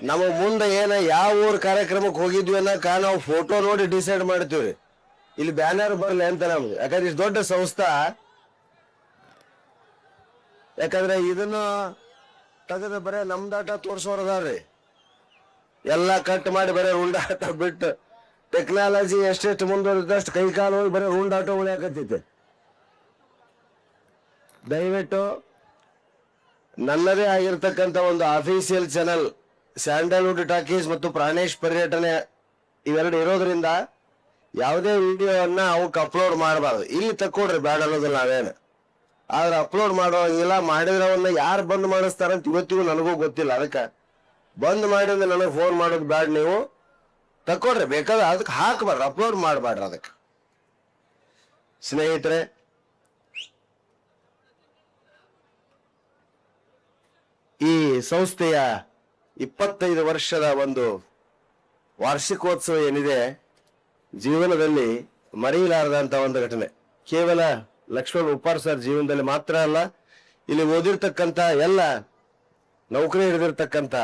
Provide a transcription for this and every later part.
ನಮಗ್ ಮುಂದೆ ಏನ ಯಾವ ಊರ್ ಕಾರ್ಯಕ್ರಮಕ್ಕೆ ಹೋಗಿದ್ವಿ ಅನ್ನಕ ನಾವು ಫೋಟೋ ನೋಡಿ ಡಿಸೈಡ್ ಮಾಡ್ತೀವ್ರಿ. ಇಲ್ಲಿ ಬ್ಯಾನರ್ ಬರ್ಲಿ ಅಂತ ನಮ್ಗೆ, ಯಾಕಂದ್ರೆ ಇಷ್ಟು ದೊಡ್ಡ ಸಂಸ್ಥಾ, ಯಾಕಂದ್ರೆ ಇದನ್ನು ತೆಗೆದು ಬರೇ ನಮ್ದಾಟ ತೋರ್ಸೋರದಾರ್ರಿ. ಎಲ್ಲಾ ಕಟ್ ಮಾಡಿ ಬರೇ ಉಂಡಾಟ ಬಿಟ್ಟು ಟೆಕ್ನಾಲಜಿ ಎಷ್ಟೆಷ್ಟು ಮುಂದುವರಿದಷ್ಟು ಕೈ ಕಾಲು ಹೋಗಿ ಬರೀ ಉಂಡಾಟ ಉಳಿಯಾಕತ್ತೈತೆ. ದಯವಿಟ್ಟು ನನ್ನದೇ ಆಗಿರ್ತಕ್ಕಂಥ ಒಂದು ಅಫಿಷಿಯಲ್ ಚಾನಲ್ ಸ್ಯಾಂಡಲ್ವುಡ್ ಟಾಕೀಸ್ ಮತ್ತು ಪ್ರಾಣೇಶ್ ಪರ್ಯಟನೆ ಇವೆರಡು ಇರೋದ್ರಿಂದ ಯಾವುದೇ ವಿಡಿಯೋವನ್ನ ಅವಕ್ಕೆ ಅಪ್ಲೋಡ್ ಮಾಡಬಾರ್ದು. ಇಲ್ಲಿ ತಕ್ಕೊಡ್ರಿ, ಬ್ಯಾಡ ಅನ್ನೋದಿಲ್ಲ ನಾವೇನು, ಆದ್ರೆ ಅಪ್ಲೋಡ್ ಮಾಡೋಂಗಿಲ್ಲ. ಮಾಡಿದ್ರವನ್ನ ಯಾರು ಬಂದ್ ಮಾಡಿಸ್ತಾರಂತ ಇವತ್ತಿಗೂ ನನಗೂ ಗೊತ್ತಿಲ್ಲ. ಅದಕ್ಕೆ ಬಂದ್ ಮಾಡಿದ್ರೆ ನನಗೆ ಫೋನ್ ಮಾಡೋದು ಬ್ಯಾಡ, ನೀವು ತಕ್ಕೊಡ್ರಿ, ಬೇಕಾದ್ರೆ ಅದಕ್ಕೆ ಹಾಕಬಾರ್ದು, ಅಪ್ಲೋಡ್ ಮಾಡಬಾರ್ದು. ಅದಕ್ಕೆ ಸ್ನೇಹಿತರೆ, ಈ ಸಂಸ್ಥೆಯ 25 ವರ್ಷದ ಒಂದು ವಾರ್ಷಿಕೋತ್ಸವ ಏನಿದೆ, ಜೀವನದಲ್ಲಿ ಮರೆಯಲಾರದಂತ ಒಂದು ಘಟನೆ. ಕೇವಲ ಲಕ್ಷ್ಮಣ್ ಉಪ್ಪಾರ್ ಸರ್ ಜೀವನದಲ್ಲಿ ಮಾತ್ರ ಅಲ್ಲ, ಇಲ್ಲಿ ಓದಿರ್ತಕ್ಕಂಥ ಎಲ್ಲ ನೌಕರಿ ಹಿಡಿದಿರ್ತಕ್ಕಂಥ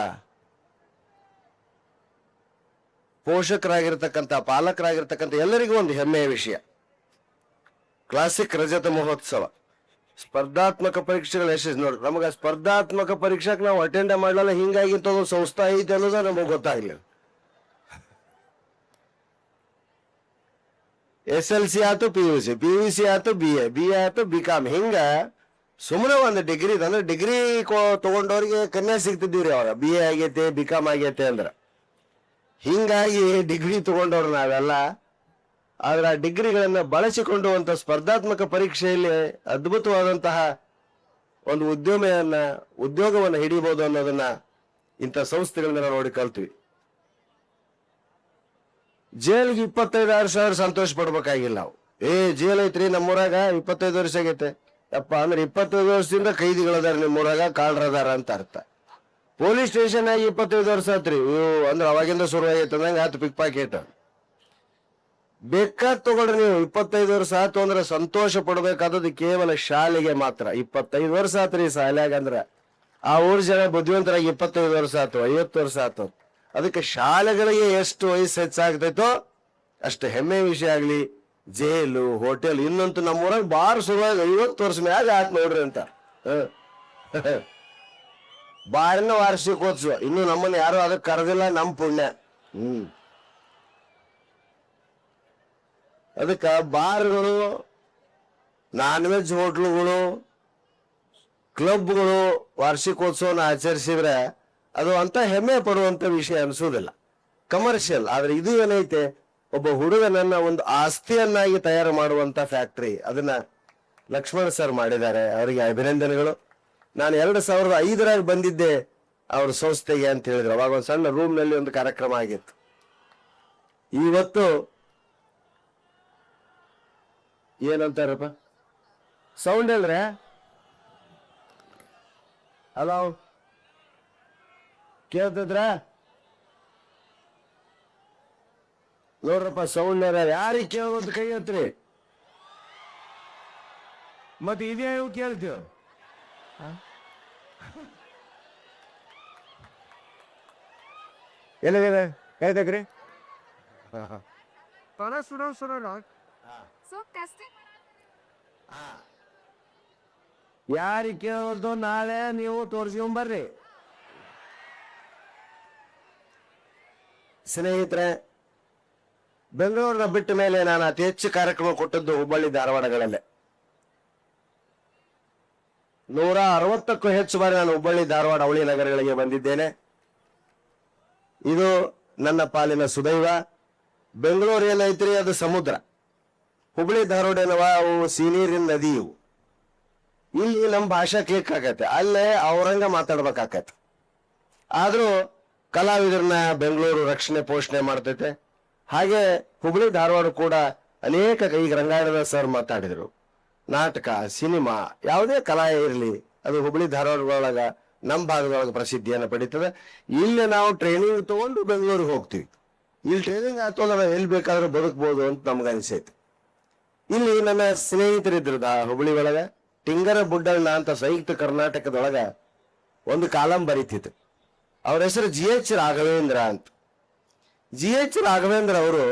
ಪೋಷಕರಾಗಿರ್ತಕ್ಕಂಥ ಪಾಲಕರಾಗಿರ್ತಕ್ಕಂಥ ಎಲ್ಲರಿಗೂ ಒಂದು ಹೆಮ್ಮೆಯ ವಿಷಯ. ಕ್ಲಾಸಿಕ್ ರಜತ ಮಹೋತ್ಸವ, ಸ್ಪರ್ಧಾತ್ಮಕ ಪರೀಕ್ಷೆಗಳು ಎಷ್ಟೆಷ್ಟು ನೋಡಿ. ನಮಗ ಸ್ಪರ್ಧಾತ್ಮಕ ಪರೀಕ್ಷೆಗೆ ನಾವು ಅಟೆಂಡ್ ಮಾಡಲ್ಲ, ಹಿಂಗಾಗಿ ಇಂಥದ್ದು ಸಂಸ್ಥೆ ಐತೆ ಅನ್ನೋದು ನಮಗೆ ಗೊತ್ತಾಗ್ಲಿಲ್ಲ. SLC ಆಯ್ತು, PUC ಆಯ್ತು, BA ಆಯ್ತು, BCom, ಹಿಂಗ ಸುಮ್ಮನೆ ಒಂದು ಡಿಗ್ರಿ ಅಂದ್ರೆ ಡಿಗ್ರಿ ತಗೊಂಡವ್ರಿಗೆ ಕನ್ಯಾ ಸಿಗ್ತಿದ್ದೀವ್ರಿ. ಅವಾಗ BA ಆಗೈತೆ, BCom ಆಗೈತೆ ಅಂದ್ರ. ಹಿಂಗಾಗಿ ಡಿಗ್ರಿ ತಗೊಂಡವ್ರು ನಾವೆಲ್ಲ. ಆದ್ರೆ ಆ ಡಿಗ್ರಿಗಳನ್ನ ಬಳಸಿಕೊಂಡು ಅಂತ ಸ್ಪರ್ಧಾತ್ಮಕ ಪರೀಕ್ಷೆಯಲ್ಲಿ ಅದ್ಭುತವಾದಂತಹ ಒಂದು ಉದ್ಯೋಗವನ್ನ ಹಿಡಿಬಹುದು ಅನ್ನೋದನ್ನ ಇಂಥ ಸಂಸ್ಥೆಗಳನ್ನ ನಾವು ನೋಡಿ ಕಲ್ತೀವಿ. ಜೈಲ್ಗೆ 25,000 ಸಂತೋಷ ಪಡ್ಬೇಕಾಗಿಲ್ಲ ನಾವು. ಜೈಲ್ ಐತ್ರಿ ನಮ್ಮೂರಾಗ 25 ವರ್ಷ ಆಗೈತೆ ಯಪ್ಪ ಅಂದ್ರೆ 25 ವರ್ಷದಿಂದ ಕೈದಿಗಳದಾರ ನಿಮ್ಮೂರಾಗ, ಕಾಳ್ರದಾರ ಅಂತ ಅರ್ಥ. ಪೊಲೀಸ್ ಸ್ಟೇಷನ್ ಆಗಿ 25 ವರ್ಷ ಆತ್ರಿ, ಅಂದ್ರೆ ಅವಾಗಿಂದ ಶುರು ಆಗೈತೆ ಅಂದಂಗ ಆಯ್ತು ಪಿಕ್ ಪಾಕೆಟ್. ಬೇಕಾದ್ ತಗೊಳ್ರಿ ನೀವು. 25 ವರ್ಷ ಆಯ್ತು ಅಂದ್ರೆ ಸಂತೋಷ ಪಡ್ಬೇಕಾದದ್ದು ಕೇವಲ ಶಾಲೆಗೆ ಮಾತ್ರ. 25 ವರ್ಷ ಆತ್ರಿ ಶಾಲ್ಯಾಗ ಅಂದ್ರ ಆ ಊರ್ ಜನ ಬುದ್ಧಿವಂತರಾಗಿ 25 ವರ್ಷ ಆಯ್ತು, 50 ವರ್ಷ ಆಯ್ತು. ಅದಕ್ಕೆ ಶಾಲೆಗಳಿಗೆ ಎಷ್ಟು ವಯಸ್ಸು ಹೆಚ್ಚಾಗ್ತೈತೋ ಅಷ್ಟು ಹೆಮ್ಮೆ ವಿಷಯ ಆಗ್ಲಿ. ಜೈಲು, ಹೋಟೆಲ್, ಇನ್ನಂತೂ ನಮ್ಮೂರಾಗ ಬಾರ್ ಶುರುವಾಗಿ 50 ವರ್ಷ ಮ್ಯಾಗ ಆತ್ ನೋಡ್ರಿ ಅಂತ. ಬಾರಿನ ವಾರ್ಷಿಕೋತ್ಸವ ಇನ್ನು ನಮ್ಮನ್ನ ಯಾರು ಅದಕ್ಕೆ ಕರೆದಿಲ್ಲ, ನಮ್ ಪುಣ್ಯ. ಅದಕ್ಕ ಬಾರ್ಗಳು, ನಾನ್ ವೆಜ್ ಹೋಟ್ಲುಗಳು, ಕ್ಲಬ್ಗಳು ವಾರ್ಷಿಕೋತ್ಸವನ ಆಚರಿಸಿದ್ರೆ ಅದು ಅಂತ ಹೆಮ್ಮೆ ಪಡುವಂತ ವಿಷಯ ಅನ್ಸೋದಿಲ್ಲ, ಕಮರ್ಷಿಯಲ್. ಆದ್ರೆ ಇದು ಏನೈತೆ, ಒಬ್ಬ ಹುಡುಗನನ್ನ ಒಂದು ಆಸ್ತಿಯನ್ನಾಗಿ ತಯಾರು ಮಾಡುವಂತ ಫ್ಯಾಕ್ಟ್ರಿ, ಅದನ್ನ ಲಕ್ಷ್ಮಣ್ ಸರ್ ಮಾಡಿದ್ದಾರೆ. ಅವರಿಗೆ ಅಭಿನಂದನೆಗಳು. ನಾನು 2005 ಬಂದಿದ್ದೆ ಅವ್ರ ಸಂಸ್ಥೆಗೆ ಅಂತ ಹೇಳಿದ್ರು. ಅವಾಗ ಒಂದು ಸಣ್ಣ ರೂಮ್ ನಲ್ಲಿ ಒಂದು ಕಾರ್ಯಕ್ರಮ ಆಗಿತ್ತು. ಇವತ್ತು ಏನಂತಾರಪ್ಪ ಸೌಂಡ್ ಹೇಳ್ರೆ, ಹಲೋ ಕೇಳ್ತಿದ್ರ ನೋಡ್ರಪ್ಪ, ಸೌಂಡ್ ಯಾರಿಗೆ ಕೇಳೋದು ಕೈ ಹತ್ರಿ. ಮತ್ತೆ ಇದೇ ಕೇಳ್ತೀವ. ಎಲ್ಲಿದೆ ಕೈತಕ್ರಿ? ಯಾರಿಗೆ ಕೇಳೋದು ನಾಳೆ ನೀವು ತೋರಿಸ್ಕೊಂಬರ್ರಿ. ಸ್ನೇಹಿತರೆ, ಬೆಂಗಳೂರಿನ ಬಿಟ್ಟ ಮೇಲೆ ನಾನು ಅತಿ ಹೆಚ್ಚು ಕಾರ್ಯಕ್ರಮ ಕೊಟ್ಟದ್ದು ಹುಬ್ಬಳ್ಳಿ ಧಾರವಾಡಗಳಲ್ಲೇ. 160ಕ್ಕೂ ಹೆಚ್ಚು ಬಾರಿ ನಾನು ಹುಬ್ಬಳ್ಳಿ ಧಾರವಾಡ ಅವಳಿ ನಗರಗಳಿಗೆ ಬಂದಿದ್ದೇನೆ. ಇದು ನನ್ನ ಪಾಲಿನ ಸುದೈವ. ಬೆಂಗಳೂರು ಏನೈತ್ರಿ, ಅದು ಸಮುದ್ರ. ಹುಬ್ಬಳ್ಳಿ ಧಾರವಾಡ ಅವು ಸಿನೀರಿನ ನದಿ. ಇವು ಇಲ್ಲಿ ನಮ್ಮ ಭಾಷಾ ಕ್ಲಿಕ್ ಆಗತ್ತೆ, ಅಲ್ಲೇ ಅವ್ರಂಗ ಮಾತಾಡ್ಬೇಕಾಕತ್ತೆ. ಆದ್ರೂ ಕಲಾವಿದರನ್ನ ಬೆಂಗಳೂರು ರಕ್ಷಣೆ ಪೋಷಣೆ ಮಾಡ್ತೈತೆ. ಹಾಗೆ ಹುಬ್ಬಳ್ಳಿ ಧಾರವಾಡ ಕೂಡ ಅನೇಕ, ಈಗ ರಂಗಾಯಣದ ಸರ್ ಮಾತಾಡಿದ್ರು, ನಾಟಕ, ಸಿನಿಮಾ, ಯಾವುದೇ ಕಲಾ ಇರಲಿ ಅದು ಹುಬ್ಬಳ್ಳಿ ಧಾರವಾಡದೊಳಗ ನಮ್ಮ ಭಾಗದೊಳಗೆ ಪ್ರಸಿದ್ಧಿಯನ್ನು ಪಡೀತದೆ. ಇಲ್ಲಿ ನಾವು ಟ್ರೈನಿಂಗ್ ತಗೊಂಡು ಬೆಂಗಳೂರಿಗೆ ಹೋಗ್ತೀವಿ. ಇಲ್ಲಿ ಟ್ರೈನಿಂಗ್ ಆಯ್ತು ಅಂದ್ರೆ ಎಲ್ಲಿ ಬೇಕಾದ್ರೂ ಬದುಕ್ಬೋದು ಅಂತ ನಮ್ಗೆ ಅನಿಸೈತಿ. ಇಲ್ಲಿ ನನ್ನ ಸ್ನೇಹಿತರಿದ್ರು ಹುಬ್ಬಳ್ಳಿ ಒಳಗ, ಟಿಂಗರ ಬುಡ್ಡಣ್ಣ ಅಂತ ಸಂಯುಕ್ತ ಕರ್ನಾಟಕದೊಳಗ ಒಂದು ಕಾಲಂ ಬರೀತಿತ್ತು. ಅವ್ರ ಹೆಸರು GH ರಾಘವೇಂದ್ರ ಅಂತ. GH ರಾಘವೇಂದ್ರ ಅವರು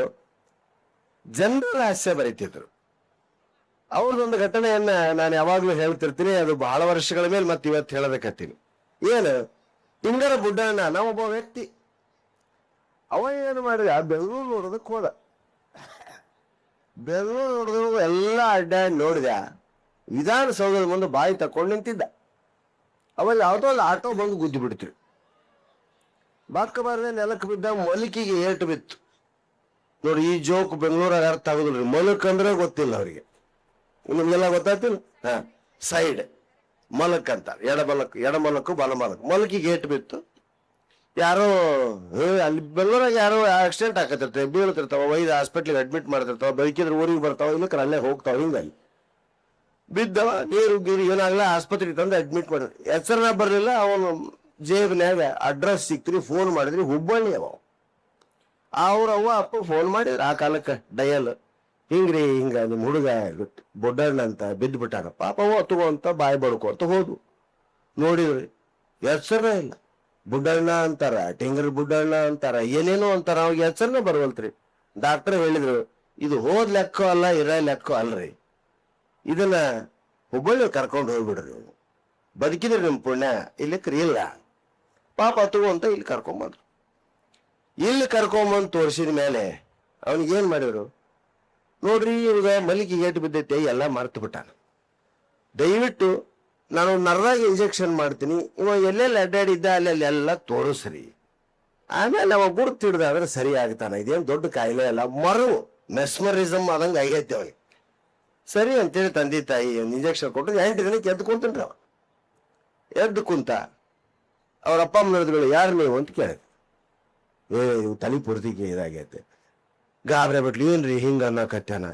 ಜನರಲ್ ಹಾಸ್ಯ ಬರೀತಿದ್ರು. ಅವ್ರದೊಂದು ಘಟನೆಯನ್ನ ನಾನು ಯಾವಾಗ್ಲೂ ಹೇಳ್ತಿರ್ತೀನಿ, ಅದು ಬಹಳ ವರ್ಷಗಳ ಮೇಲೆ ಮತ್ತೆ ಇವತ್ತು ಹೇಳೋದಕ್ಕತ್ತೀನಿ. ಏನು, ಇಂಗರ ಬುಡ್ಡಣ್ಣ ನಾವೊಬ್ಬ ವ್ಯಕ್ತಿ, ಅವ ಏನು ಮಾಡಿದ, ಬೆಂಗಳೂರು ನೋಡೋದಕ್ಕೆ ಹೋದ. ಬೆಂಗಳೂರು ನೋಡಿದ್ರು ಎಲ್ಲ ಅಡ್ಡಾಡಿ ನೋಡಿದ, ವಿಧಾನಸೌಧದ ಮುಂದೆ ಬಾಯಿ ತಕೊಂಡು ನಿಂತಿದ್ದ. ಅವಾಗ ಯಾವುದೋ ಒಂದು ಆಟೋ ಬಂದು ಗುದ್ದಿ ಬಿಡ್ತೀವಿ. ಬಾಕ ಬಾರದೆ ನೆಲಕ್ಕೆ ಬಿದ್ದ, ಮಲಿಕಿಗೆ ಏಟು ಬಿತ್ತು. ನೋಡಿ, ಈ ಜೋಕ್ ಬೆಂಗಳೂರಾಗ ಅರ್ಥ ಆಗುದಿಲ್ರಿ. ಮಲಕ್ ಅಂದ್ರೆ ಗೊತ್ತಿಲ್ಲ ಅವರಿಗೆ, ನಿಮ್ಗೆಲ್ಲ ಗೊತ್ತಾಗ್ತಿಲ್ಲ. ಸೈಡ್ ಮಲಕ್ ಅಂತ, ಎಡಮಲಕ್ಕು ಬಲಮಲಕ್. ಮಲಕಿಗೆ ಏಟು ಬಿತ್ತು. ಯಾರೋ ಅಲ್ಲಿ ಬೆಂಗಳೂರಾಗ ಯಾರೋ ಆಕ್ಸಿಡೆಂಟ್ ಆಕತಿರ್ತಾವೆ, ಬೀಳ್ತಿರ್ತಾವ, ಒಯ್ದು ಹಾಸ್ಪಿಟ್ಲಿಗೆ ಅಡ್ಮಿಟ್ ಮಾಡ್ತಿರ್ತಾವ, ಬೆಳಕಿದ್ರೆ ಊರಿಗೆ ಬರ್ತಾವ, ಇಲ್ಲಕ್ರೆ ಅಲ್ಲೇ ಹೋಗ್ತಾವ. ಹಿಂಗಾಗಿ ಬಿದ್ದವ, ನೀರು ಗೀರು ಏನಾಗಲ್ಲ, ಆಸ್ಪತ್ರೆಗೆ ತಂದು ಅಡ್ಮಿಟ್ ಮಾಡಿದ್ರು. ಹೆಸರನ್ನ ಬರಲಿಲ್ಲ. ಅವನು ಜೇಬ್ನ್ಯಾಗ ಅಡ್ರೆಸ್ ಸಿಕ್ತ್ರಿ, ಫೋನ್ ಮಾಡಿದ್ರಿ, ಹುಬ್ಬಳ್ಳಿ ಅವ. ಅವ್ವ ಅಪ್ಪ ಫೋನ್ ಮಾಡಿದ್ರು ಆ ಕಾಲಕ್ಕೆ ಡಯಲ್, ಹಿಂಗ್ರಿ ಹಿಂಗ ನಿಮ್ಮ ಹುಡುಗ ಬೊಡ್ಡಣ್ಣ ಅಂತ ಬಿದ್ದು ಬಿಟ್ಟಾನ, ಪಾಪ ತಗೋ ಅಂತ ಬಾಯಿ ಬಡ್ಕೋತ ಹೋದು. ನೋಡಿದ್ರಿ ಹೆಸರೇ ಇಲ್ಲ. ಬುಡ್ಡಣ್ಣ ಅಂತಾರ, ಟಿಂಗರ್ ಬುಡ್ಡಣ್ಣ ಅಂತಾರ, ಏನೇನೋ ಅಂತಾರ, ಅವಾಗ ಹೆಸರನ್ನ ಬರವಲ್ತ್ರಿ. ಡಾಕ್ಟರ್ ಹೇಳಿದ್ರು, ಇದು ಹೋದ್ ಲೆಕ್ಕ ಅಲ್ಲ, ಇರ ಲೆಕ್ಕ ಅಲ್ರಿ, ಇದನ್ನ ಹುಬ್ಬಳ್ಳಿ ಕರ್ಕೊಂಡು ಹೋಗ್ಬಿಡ್ರಿ, ಬದುಕಿದ್ರಿ ನಿಮ್ ಪುಣ್ಯ, ಇಲ್ಲಿಕ್ರಿ ಇಲ್ಲ. ಪಾಪ ತಗೋ ಅಂತ ಇಲ್ಲಿ ಕರ್ಕೊಂಬಂದ್ರು. ಇಲ್ಲಿ ಕರ್ಕೊಂಬಂದು ತೋರಿಸಿದ ಮೇಲೆ ಅವನಿಗೇನ್ ಮಾಡಿದ್ರು ನೋಡ್ರಿ, ಇವಾಗ ಮಲಿಗೆ ಏಟು ಬಿದ್ದೈತೆ, ಎಲ್ಲ ಮರ್ತು ಬಿಟ್ಟಾನ. ದಯವಿಟ್ಟು ನಾನು ನರ್ರಾಗ ಇಂಜೆಕ್ಷನ್ ಮಾಡ್ತೀನಿ, ಇವ ಎಲ್ಲೆಲ್ಲಿ ಅಡ್ಡಾಡಿದ್ದ ಅಲ್ಲೆಲ್ಲ ಎಲ್ಲ ತೋರಿಸ್ರಿ, ಆಮೇಲೆ ಅವ ಗುರ್ತು ಹಿಡ್ದಾದ್ರೆ ಸರಿ ಆಗ್ತಾನ. ಇದೇನು ದೊಡ್ಡ ಕಾಯಿಲೆ ಅಲ್ಲ, ಮರವು ಮೆಸ್ಮರಿಸಮ್ ಆದಂಗೆ ಆಗೈತೆ ಅವನಿಗೆ. ಸರಿ ಅಂತೇಳಿ ತಂದೆ ತಾಯಿ ಒಂದು ಇಂಜೆಕ್ಷನ್ ಕೊಟ್ಟು 8 ದಿನಕ್ಕೆ ಎದ್ದು ಕುಂತನ್ರಿ. ಅವ ಎದ್ದು ಕುಂತ. ಅವ್ರ ಅಪ್ಪ ಅಮ್ಮ ನಡೆದುಗಳು, ಯಾರು ನೀವು ಅಂತ ಕೇಳಿದ್ರು. ಇವು ತಲೆ ಪೂರ್ತಿಗೆ ಇದಾಗೈತೆ. ಗಾಬರಿ ಬಿಟ್ಲು, ಏನ್ರಿ ಹಿಂಗ ಅನ್ನಕತ್ತಾನ.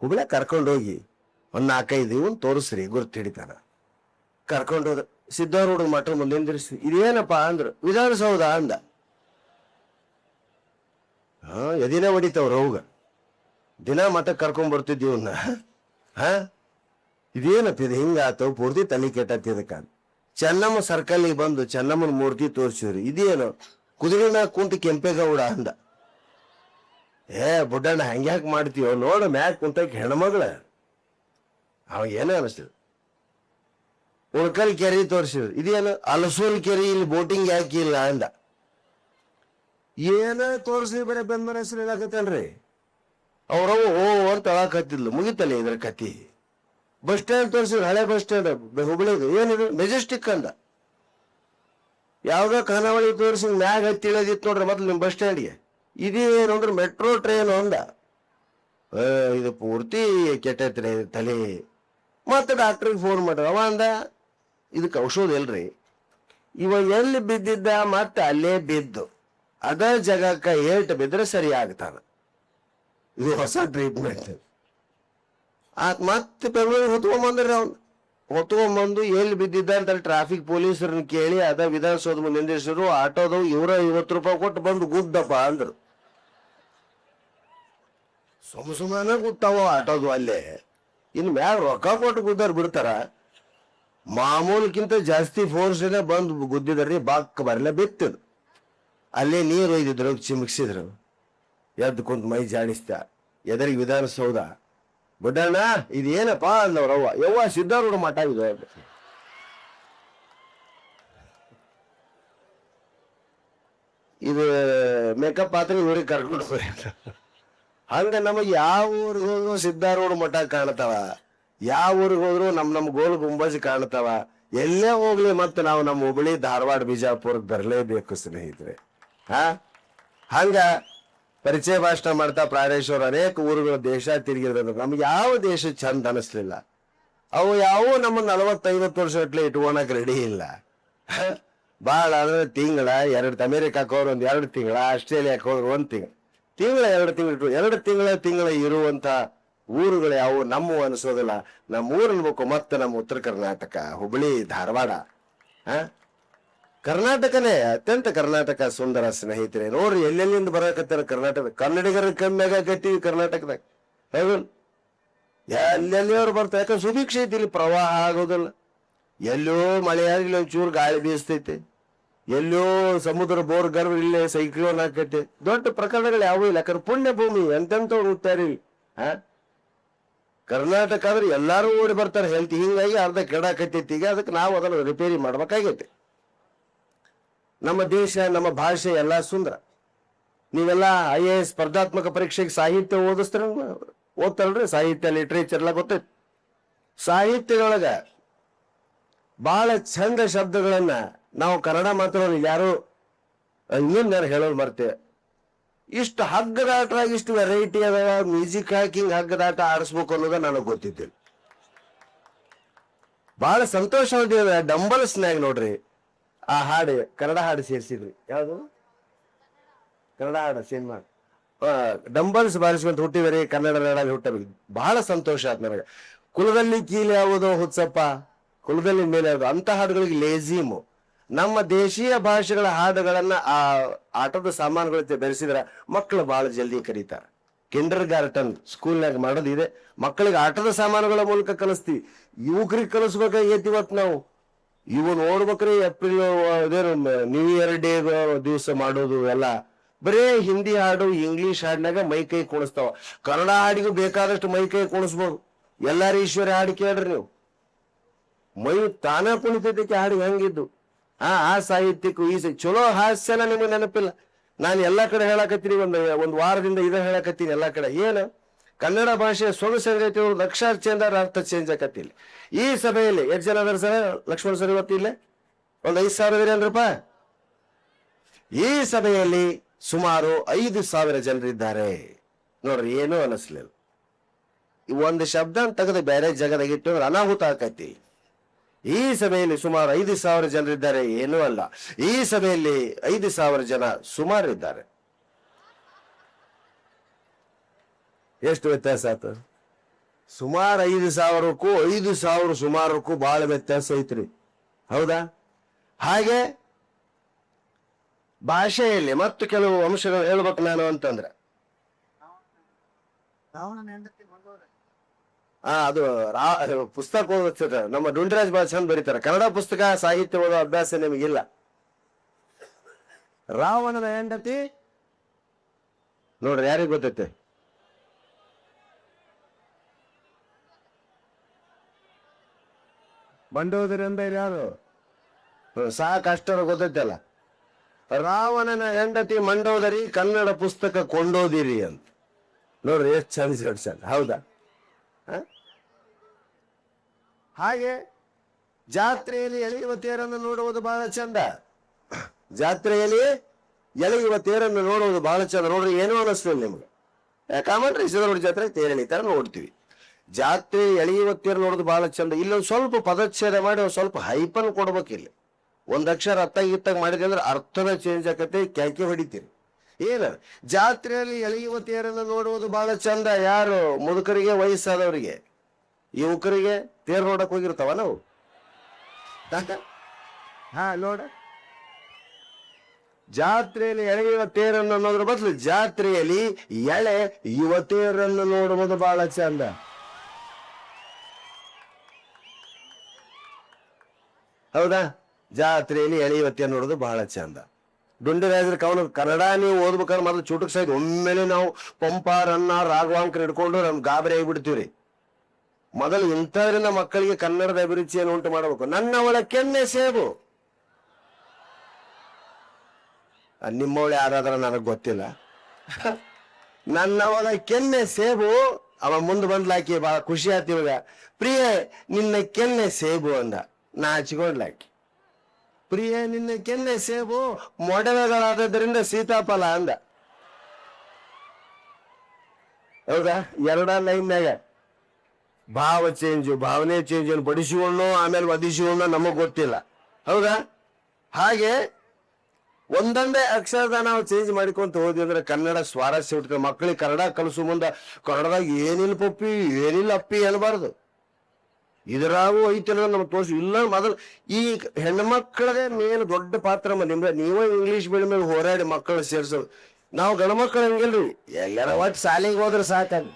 ಹುಬ್ಳ್ಯಾಗ ಕರ್ಕೊಂಡೋಗಿ ಒಂದು 4-5 ಇವನ್ ತೋರಿಸ್ರಿ, ಗುರ್ತು ಹಿಡಿತಾನ. ಕರ್ಕೊಂಡೋದ ಸಿದ್ಧಾರೂಢ ಮಠ ಮುಂದೆ ನಿಂದಿರಿಸಿ, ಇದೇನಪ್ಪ ಅಂದ್ರು. ವಿಧಾನಸೌಧ ಅಂದ. ಎದಿನ ಹೊಡಿತಾವ್ರ ಹೋಗ, ದಿನ ಮಠಕ್ಕೆ ಕರ್ಕೊಂಡ್ ಬರ್ತಿದ್ದೀವನ್ನ. ಇದೇನಪ್ಪ ಇದು ಹಿಂಗಾತವ್, ಪೂರ್ತಿ ತಲೆ ಕೆಟ್ಟತ್ತಿದಕ್ಕ. ಚೆನ್ನಮ್ಮ ಸರ್ಕಲ್ಗೆ ಬಂದು ಚೆನ್ನಮ್ಮನ ಮೂರ್ತಿ ತೋರಿಸಿದ್ರಿ. ಇದೇನು, ಕುದುರೆನ ಕುಂತ ಕೆಂಪೇಗೌಡ ಅಂದ. ಬುಡ್ಡಣ್ಣ ಹಂಗ್ಯಾಕ್ ಮಾಡ್ತೀವೋ, ನೋಡು ಮ್ಯಾಕ್ ಕುಂತಕ್ಕೆ ಹೆಣ್ಮಗಳ. ಅವ ಏನೇ ಅನಿಸ್ತದೆ. ಉಳ್ಕಲ್ ಕೆರೆ ತೋರಿಸಿದ್ರು. ಇದೇನು, ಅಲಸೋಲ್ ಕೆರೆ, ಇಲ್ಲಿ ಬೋಟಿಂಗ್ ಯಾಕೆ ಇಲ್ಲ ಅಂದ. ಏನ ತೋರಿಸಿ ಬರೀ ಬೆಂದನ ಹೆಸರು ಹೇಳಕತ್ತೇನ್ರಿ. ಅವ್ರವ ಓ ಅಂತ ಹೇಳಕತ್ತಿದ್ಲು. ಮುಗಿತಲ್ಲ ಇದ್ರ ಕತಿ. ಬಸ್ ಸ್ಟ್ಯಾಂಡ್ ತೋರಿಸಿದ್ರು, ಹಳೆ ಬಸ್ ಸ್ಟ್ಯಾಂಡ್ ಹುಬ್ಳಿದು. ಏನಿದು, ಮೆಜೆಸ್ಟಿಕ್ ಅಂದ. ಯಾವ್ದೋ ಖಾನಾವಳಿ ತೋರಿಸಿ ಮ್ಯಾಗ ಹತ್ತಿ ಇಳದಿತ್ತು ನೋಡ್ರಿ ಮೊದ್ಲು ನಿಮ್ ಬಸ್ ಸ್ಟ್ಯಾಂಡ್ಗೆ. ಇದೇನು ಅಂದ್ರೆ ಮೆಟ್ರೋ ಟ್ರೈನ್ ಅಂದ. ಇದು ಪೂರ್ತಿ ಕೆಟ್ಟೈತ್ರಿ ತಲೆ. ಮತ್ತೆ ಡಾಕ್ಟ್ರಿಗೆ ಫೋನ್ ಮಾಡ್ರ. ಅವ ಅಂದ, ಇದಕ್ಕೆ ಔಷಧ ಇಲ್ರಿ, ಇವ ಎಲ್ಲಿ ಬಿದ್ದಿದ್ದ ಮತ್ತೆ ಅಲ್ಲೇ ಬಿದ್ದು ಅದ ಜಾಗಕ್ಕ ಏಟ್ ಬಿದ್ರೆ ಸರಿ ಆಗ್ತಾನ. ಇದು ಹೊಸ ಟ್ರೀಟ್ಮೆಂಟ್. ಮತ್ತೆ ಬೆಂಗಳೂರಿಗೆ ಹೊತ್ಕೊಂಡ್ಬಂದ್ರಿ. ಅವ್ನು ಹೊತ್ಕೊಂಡ್ಬಂದು ಎಲ್ಲಿ ಬಿದ್ದಿದ್ದ ಅಂತ ಟ್ರಾಫಿಕ್ ಪೊಲೀಸರನ್ನ ಕೇಳಿ ಅದ ವಿಧಾನಸೌಧ ಮುಂದೆ ನಿಂದಿರಿಸಿದ್ರು. ಆಟೋದವು ₹150 ಕೊಟ್ಟು ಬಂದು ಗುದ್ದಪ್ಪ ಅಂದ್ರು. ಸುಮ್ಮನೆ ಕೂತಾವ ಆಟೋದು ಅಲ್ಲೇ. ಇನ್ನು ಮ್ಯಾಗ ರೊಕ್ಕ ಕೊಟ್ಟು ಗುದ್ದಾರ ಬಿಡ್ತಾರ. ಮಾಮೂಲಿಗಿಂತ ಜಾಸ್ತಿ ಫೋರ್ಸ್ ಬಂದು ಗುದ್ದಿದ್ರಿ. ಬಾಕ್ ಬರಲೇ ಬಿತ್ತಿದ್ರು. ಅಲ್ಲೇ ನೀರು ಒಯ್ದಿದ್ರು, ಚಿಮುಕ್ಸಿದ್ರು. ಎದ್ದು ಕುಂತ ಮೈ ಜಾಡಿಸ್ತ. ಎದರಿಗೆ ವಿಧಾನಸೌಧ. ಬುಡ್ಡಣ್ಣ ಇದೇನಪ್ಪ ಅಂದವ್ರವ್ವ. ಯವ್ವ ಸಿದ್ಧಾರೂಢ ಮಠ ಇದು. ಇದು ಮೇಕಪ್ ಪಾತ್ರೆ ಊರಿಗೆ ಕರ್ಕೊಂಡು ಹೋಗಿ. ಹಂಗ ನಮಗೆ ಯಾವ ಊರಿಗೆ ಹೋದ್ರು ಸಿದ್ಧಾರೂಢ ಮಠ ಕಾಣ್ತಾವ, ಯಾವ ಊರಿಗೆ ಹೋದ್ರು ನಮ್ ಗೋಲ್ ಗುಂಬಜ್ ಕಾಣ್ತಾವ. ಎಲ್ಲೇ ಹೋಗ್ಲಿ ಮತ್ತೆ ನಾವು ನಮ್ಮ ಹುಬ್ಬಳ್ಳಿ ಧಾರವಾಡ ಬಿಜಾಪುರಕ್ಕೆ ಬರಲೇಬೇಕು ಸ್ನೇಹಿತರೆ. ಹಂಗ ಪರಿಚಯ ಭಾಷಣ ಮಾಡ್ತಾ ಪ್ರಾಣೇಶ್ವರ ಅನೇಕ ಊರುಗಳ ದೇಶ ತಿರುಗಿದ್ರೆ ನಮ್ಗೆ ಯಾವ ದೇಶ ಚಂದ ಅನಿಸ್ಲಿಲ್ಲ. ಅವು ಯಾವ ನಮ್ಮ 40-50 ವರ್ಷ ಗಟ್ಲೆ ಇಟ್ಕೊಳಕ್ ರೆಡಿ ಇಲ್ಲ. ಬಾಳ ಅಂದ್ರೆ ತಿಂಗಳ 2 ಅಮೇರಿಕಾಕ್ ಹೋದ್ರು 2 ತಿಂಗಳ, ಆಸ್ಟ್ರೇಲಿಯಾಕ್ ಹೋದ್ರು 1 ತಿಂಗಳ, 2 ತಿಂಗಳ ಇರುವಂತ ಊರುಗಳು ಯಾವ ನಮ್ಮ ಅನಿಸೋದಿಲ್ಲ. ನಮ್ಮ ಊರು ಅನ್ಬೇಕು. ಮತ್ತೆ ನಮ್ಮ ಉತ್ತರ ಕರ್ನಾಟಕ, ಹುಬ್ಬಳ್ಳಿ ಧಾರವಾಡ. ಕರ್ನಾಟಕನೇ ಅತ್ಯಂತ ಕರ್ನಾಟಕ ಸುಂದರ ಸ್ನೇಹಿತರೆ. ನೋಡ್ರಿ ಎಲ್ಲೆಲ್ಲಿಂದ ಬರಕತ್ತಾರ ಕರ್ನಾಟಕ. ಕನ್ನಡಿಗರ ಕಮ್ಮಿ ಆಗತ್ತೀವಿ ಕರ್ನಾಟಕದಾಗ. ಎಲ್ಲೆಲ್ಲಿ ಅವ್ರು ಬರ್ತಾರೆ. ಯಾಕಂದ್ರೆ ಸುಭಿಕ್ಷೆ ಐತಿ, ಇಲ್ಲಿ ಪ್ರವಾಹ ಆಗೋದಿಲ್ಲ. ಎಲ್ಲೋ ಮಳೆ ಆಗಲಿ ಒಂಚೂರು ಗಾಳಿ ಬೀಸ್ತೈತೆ. ಎಲ್ಲೋ ಸಮುದ್ರ ಬೋರ್ ಗರ್ವ ಇಲ್ಲೇ ಸೈಕ್ಲೋನ್ ಹಾಕತ್ತೆ. ದೊಡ್ಡ ಪ್ರಕರಣಗಳು ಯಾವೂ ಇಲ್ಲ. ಯಾಕಂದ್ರೆ ಪುಣ್ಯ ಭೂಮಿ ಎಂತೆಂತವ್ರು ಹೋಗ್ತಾರಿ. ಕರ್ನಾಟಕ ಆದ್ರೆ ಎಲ್ಲಾರು ಓಡಿ ಬರ್ತಾರೆ ಹೆಲ್ತ್. ಹಿಂಗಾಗಿ ಅರ್ಧ ಕೆಡಾಕತ್ತೈತಿ. ಈಗ ಅದಕ್ಕೆ ನಾವು ಅದನ್ನು ರಿಪೇರಿ ಮಾಡ್ಬೇಕಾಗೈತಿ. ನಮ್ಮ ದೇಶ, ನಮ್ಮ ಭಾಷೆ ಎಲ್ಲ ಸುಂದರ. ನೀವೆಲ್ಲ IAS ಸ್ಪರ್ಧಾತ್ಮಕ ಪರೀಕ್ಷೆಗೆ ಸಾಹಿತ್ಯ ಓದ್ತಾರಲ್ರಿ. ಸಾಹಿತ್ಯ, ಲಿಟ್ರೇಚರ್ ಎಲ್ಲ ಗೊತ್ತೈತಿ. ಸಾಹಿತ್ಯದೊಳಗ ಬಹಳ ಚಂದ ಶಬ್ದಗಳನ್ನ ನಾವು ಕನ್ನಡ ಮಾತಾಡೋರು ಯಾರು ಇನ್ನೊಂದು ಯಾರು ಹೇಳೋದು ಮರ್ತೇವೆ. ಇಷ್ಟು ಹಗ್ಗದಾಟ, ಇಷ್ಟು ವೆರೈಟಿ ಅದ, ಮ್ಯೂಸಿಕ್ ಹಾಕಿಂಗ್ ಹಗ್ಗದಾಟ ಆಡಿಸ್ಬೇಕು ಅನ್ನೋದ ನನಗೆ ಗೊತ್ತಿದ್ದಿಲ್ಲ. ಬಹಳ ಸಂತೋಷ ಆಗಿದೆ. ಡಂಬಲ್ಸ್ನಾಗ ನೋಡ್ರಿ ಆ ಹಾಡು, ಕನ್ನಡ ಹಾಡು ಸೇರಿಸಿದ್ರಿ. ಯಾವುದು ಕನ್ನಡ ಹಾಡು ಸಿನಿಮಾ ಡಂಬಲ್ಸ್ ಬಾರಿಸ್ಕೊಂತ ಹುಟ್ಟಿವರಿ, ಕನ್ನಡ ನಾಡಲ್ಲಿ ಹುಟ್ಟಬೇಕು. ಬಹಳ ಸಂತೋಷ ಆಯ್ತು ನನಗೆ. ಕುಲದಲ್ಲಿ ಕೀಲಿ ಯಾವುದೋ ಹುಚ್ಚಪ್ಪ, ಕುಲದಲ್ಲಿ ಮೇಲೆ ಯಾವುದು ಅಂತ ಹಾಡುಗಳಿಗೆ ಲೇಜಿಮು. ನಮ್ಮ ದೇಶೀಯ ಭಾಷೆಗಳ ಹಾಡುಗಳನ್ನ ಆ ಆಟದ ಸಾಮಾನುಗಳ ಜೊತೆ ಬೆರೆಸಿದ್ರ ಮಕ್ಕಳು ಬಹಳ ಜಲ್ದಿ ಕರೀತಾರೆ. ಕಿಂಡರ್ ಗಾರ್ಟನ್ ಸ್ಕೂಲ್ನಾಗ ಮಾಡೋದಿದೆ. ಮಕ್ಕಳಿಗೆ ಆಟದ ಸಾಮಾನುಗಳ ಮೂಲಕ ಕಲಿಸ್ತೀವಿ. ಯುವಕರಿಗೆ ಕಲಿಸ್ಬೇಕಾಗೈತಿ ಇವತ್ತು ನಾವು. ಇವು ನೋಡ್ಬೇಕ್ರಿ, ಏಪ್ರಿಲ್ ಇದೇನು ನ್ಯೂ ಇಯರ್ ಡೇ ದಿವಸ ಮಾಡೋದು ಎಲ್ಲ ಬರೇ ಹಿಂದಿ ಹಾಡು, ಇಂಗ್ಲಿಷ್ ಹಾಡಿನಾಗ ಮೈ ಕೈ ಕುಣಿಸ್ತಾವ. ಕನ್ನಡ ಹಾಡಿಗೂ ಬೇಕಾದಷ್ಟು ಮೈ ಕೈ ಕುಣಿಸ್ಬೋದು. ಎಲ್ಲಾರು ಈಶ್ವರ ಹಾಡು ಕೇಳ್ರಿ ನೀವು, ಮೈ ತಾನ ಕುಣಿತೈತಿ ಹಾಡು ಹೆಂಗಿದ್ದು. ಆ ಸಾಹಿತ್ಯಕ್ಕೂ ಈ ಚಲೋ ಹಾಸ್ಯನ ನಿಮಗೆ ನೆನಪಿಲ್ಲ. ನಾನು ಎಲ್ಲಾ ಕಡೆ ಹೇಳಕತ್ತೀನಿ, ಒಂದು ವಾರದಿಂದ ಇದೇ ಹೇಳಕತ್ತೀನಿ ಎಲ್ಲಾ ಕಡೆ. ಏನು ಕನ್ನಡ ಭಾಷೆ ಸೊಗಸೈತಿ, ಲಕ್ಷಾರ್ ಚೇಂಜ್ ಅರ್ಥ ಚೇಂಜ್ ಆಕತ್ತಿಲ್ಲ. ಈ ಸಭೆಯಲ್ಲಿ ಎಷ್ಟು ಜನ ಅದಾರ ಸರ್? ಲಕ್ಷ್ಮಣ ಸರ್ ಇವತ್ತು ಇಲ್ಲ, ಒಂದು 5,000 ಇದ್ರಿ ಅಲ್ರಪ್ಪ. ಈ ಸಭೆಯಲ್ಲಿ ಸುಮಾರು 5,000 ಜನರಿದ್ದಾರೆ ನೋಡ್ರಿ. ಏನೂ ಅನಿಸ್ಲಿಲ್ಲ. ಒಂದು ಶಬ್ದ ತೆಗೆದು ಬೇರೆ ಜಗದಾಗಿಟ್ಟು ಅಂದ್ರೆ ಅನಾಹುತ ಆಕೈತಿ. ಈ ಸಭೆಯಲ್ಲಿ ಸುಮಾರು 5,000 ಜನರಿದ್ದಾರೆ, ಏನೂ ಅಲ್ಲ. ಈ ಸಭೆಯಲ್ಲಿ 5,000 ಜನ ಸುಮಾರು ಇದ್ದಾರೆ. ಎಷ್ಟು ವ್ಯತ್ಯಾಸ ಆಯ್ತು? ಸುಮಾರು 5,000ಕ್ಕೂ 5,000 ಸುಮಾರಕ್ಕೂ ಬಹಳ ವ್ಯತ್ಯಾಸ ಐತ್ರಿ. ಹೌದಾ? ಹಾಗೆ ಭಾಷೆಯಲ್ಲಿ ಮತ್ತು ಕೆಲವು ಅಂಶಗಳು ಹೇಳ್ಬೇಕು ನಾನು ಅಂತಂದ್ರೆ, ಅದು ಪುಸ್ತಕ ಓದ ನಮ್ಮ ಡುಂಡರಾಜ್ ಬಹಳ ಚಂದ ಬರೀತಾರೆ. ಕನ್ನಡ ಪುಸ್ತಕ ಸಾಹಿತ್ಯ ಓದೋ ಅಭ್ಯಾಸ ನಿಮಗಿಲ್ಲ. ರಾವಣನ ಹೆಂಡತಿ ನೋಡ್ರಿ, ಯಾರಿಗೆ ಗೊತ್ತೈತೆ? ಮಂಡೋದರಿ ಅಂತ ಯಾರು? ಸಾಕಷ್ಟರ ಗೊತ್ತೈತಲ್ಲ. ರಾವಣನ ಹೆಂಡತಿ ಮಂಡೋದರಿ, ಕನ್ನಡ ಪುಸ್ತಕ ಕೊಂಡೋದಿರಿ ಅಂತ. ನೋಡ್ರಿ ಎಷ್ಟು ಚಂದ. ಹೌದಾ? ಹಾಗೆ ಜಾತ್ರೆಯಲ್ಲಿ ಎಳೆಯುವ ತೇರನ್ನು ನೋಡುವುದು ಬಹಳ ಚಂದ. ಜಾತ್ರೆಯಲ್ಲಿ ಎಳೆಯುವ ತೇರನ್ನು ನೋಡುವುದು ಬಹಳ ಚಂದ. ನೋಡ್ರಿ, ಏನೋ ಅನಿಸ್ತದೆ ನಿಮ್ಗೆ. ಕಾಮನ್ರಿ ಸಿದ್ದರೂಢ ಜಾತ್ರೆ ತೇರು ಎಳಿತಾರ ನೋಡ್ತೀವಿ. ಜಾತ್ರೆ ಎಳೆಯುವ ತೇರು ನೋಡೋದು ಬಹಳ ಚಂದ. ಇಲ್ಲೊಂದು ಸ್ವಲ್ಪ ಪದಚ್ಛೇದ ಮಾಡಿ ಒಂದು ಸ್ವಲ್ಪ ಹೈಪನ್ ಕೊಡ್ಬೇಕು. ಇಲ್ಲಿ ಒಂದ್ ಅಕ್ಷರ ಅತ್ತಾಗಿತ್ತಾಗ ಮಾಡಿದ್ರೆ ಅಂದ್ರೆ ಅರ್ಥನ ಚೇಂಜ್ ಆಕತ್ತೆ, ಕ್ಯಾಕೆ ಹೊಡಿತೀರಿ. ಏನ ಜಾತ್ರೆಯಲ್ಲಿ ಎಳೆಯುವ ತೇರನ್ನು ನೋಡುವುದು ಬಹಳ ಚಂದ. ಯಾರು? ಮುದುಕರಿಗೆ, ವಯಸ್ಸಾದವರಿಗೆ, ಯುವಕರಿಗೆ ತೇರು ನೋಡಕ್ ಹೋಗಿರ್ತಾವ ನಾವು. ನೋಡ, ಜಾತ್ರೆಯಲ್ಲಿ ಎಳೆಯುವ ತೇರನ್ನು ಅನ್ನೋದ್ರ ಬದಲು ಜಾತ್ರೆಯಲ್ಲಿ ಎಳೆ ಯುವತಿಯರನ್ನು ನೋಡುವುದು ಬಹಳ ಚಂದ. ಹೌದಾ? ಜಾತ್ರೆಯಲ್ಲಿ ಎಳೆಯುವತಿಯನ್ನು ನೋಡೋದು ಬಹಳ ಚಂದ. ಡುಂಡಿರಾಜರ ಕವನ ಕನ್ನಡ ನೀವು ಓದ್ಬೇಕಾದ್ರೆ ಮೊದಲು ಚುಟುಕ್ ಸಾಯ್ತು. ಒಮ್ಮೆಲೆ ನಾವು ಪಂಪ, ರನ್ನ, ರಾಘವಾಂಕರ್ ಹಿಡ್ಕೊಂಡು ನಮ್ಗೆ ಗಾಬರಿ ಆಗಿಬಿಡ್ತೀವ್ರಿ. ಮೊದಲು ಇಂಥದ್ರಿಂದ ಮಕ್ಕಳಿಗೆ ಕನ್ನಡದ ಅಭಿರುಚಿಯನ್ನು ಉಂಟು ಮಾಡಬೇಕು. ನನ್ನವಳ ಕೆನ್ನೆ ಸೇಬು, ನಿಮ್ಮವಳು ಯಾರಾದ್ರ ನನಗೆ ಗೊತ್ತಿಲ್ಲ. ನನ್ನವಳ ಕೆನ್ನೆ ಸೇಬು. ಅವ ಮುಂದೆ ಬಂದ್ಲಾಕಿ ಬಹಳ ಖುಷಿ ಆಯ್ತು. ಇವಾಗ ಪ್ರಿಯ ನಿನ್ನ ಕೆನ್ನೆ ಸೇಬು ಅಂದ. ನಾಚಿಕೊಂಡ್ಲಾಕಿ. ಪ್ರಿಯ ನಿನ್ನ ಕೆನ್ನೆ ಸೇಬು, ಮೊಡವೆಗಳಾದದ್ರಿಂದ ಸೀತಾಫಲ ಅಂದ. ಹೌದಾ? ಎರಡ ಲೈನ್ಯಾಗ ಭಾವ ಚೇಂಜು, ಭಾವನೆ ಚೇಂಜ್, ಬಡಿಸಿಕೊಳ್ಳೋ ಆಮೇಲೆ ಒದಿಸಿಕೊಳ್ಳೋ ನಮಗ್ ಗೊತ್ತಿಲ್ಲ. ಹೌದಾ? ಹಾಗೆ ಒಂದೊಂದೇ ಅಕ್ಷರದ ನಾವು ಚೇಂಜ್ ಮಾಡಿಕೊಂತ ಹೋದ್ವಿ ಅಂದ್ರೆ ಕನ್ನಡ ಸ್ವಾರಸ್ಯ ಹುಡ್ತಾರೆ. ಮಕ್ಕಳಿಗೆ ಕನ್ನಡ ಕಲಿಸು ಮುಂದೆ ಕನ್ನಡದಾಗ ಏನಿಲ್ಲ ಪಪ್ಪಿ, ಏನಿಲ್ಲ ಅಪ್ಪಿ ಅನ್ಬಾರ್ದು. ಇದರಾಗೂ ಐತಿಲ್ಲ ನಮ್ಗೆ ತೋರಿಸಿ ಇಲ್ಲ. ಮೊದಲು ಈ ಹೆಣ್ಮಕ್ಳದೇ ಮೇನ್ ದೊಡ್ಡ ಪಾತ್ರ. ನಿಮ್ಗೆ ನೀವೇ ಇಂಗ್ಲಿಷ್ ಮೀಡಿಯಂ ಮೇಲೆ ಹೋರಾಡಿ ಮಕ್ಕಳು ಸೇರ್ಸೋದು. ನಾವು ಗಂಡ ಮಕ್ಕಳು ಹಂಗಿಲ್ರಿ, ಎಲ್ಲಾರ ಒಟ್ಟು ಶಾಲೆಗೆ ಹೋದ್ರೆ ಸಾಕಾಗಿ.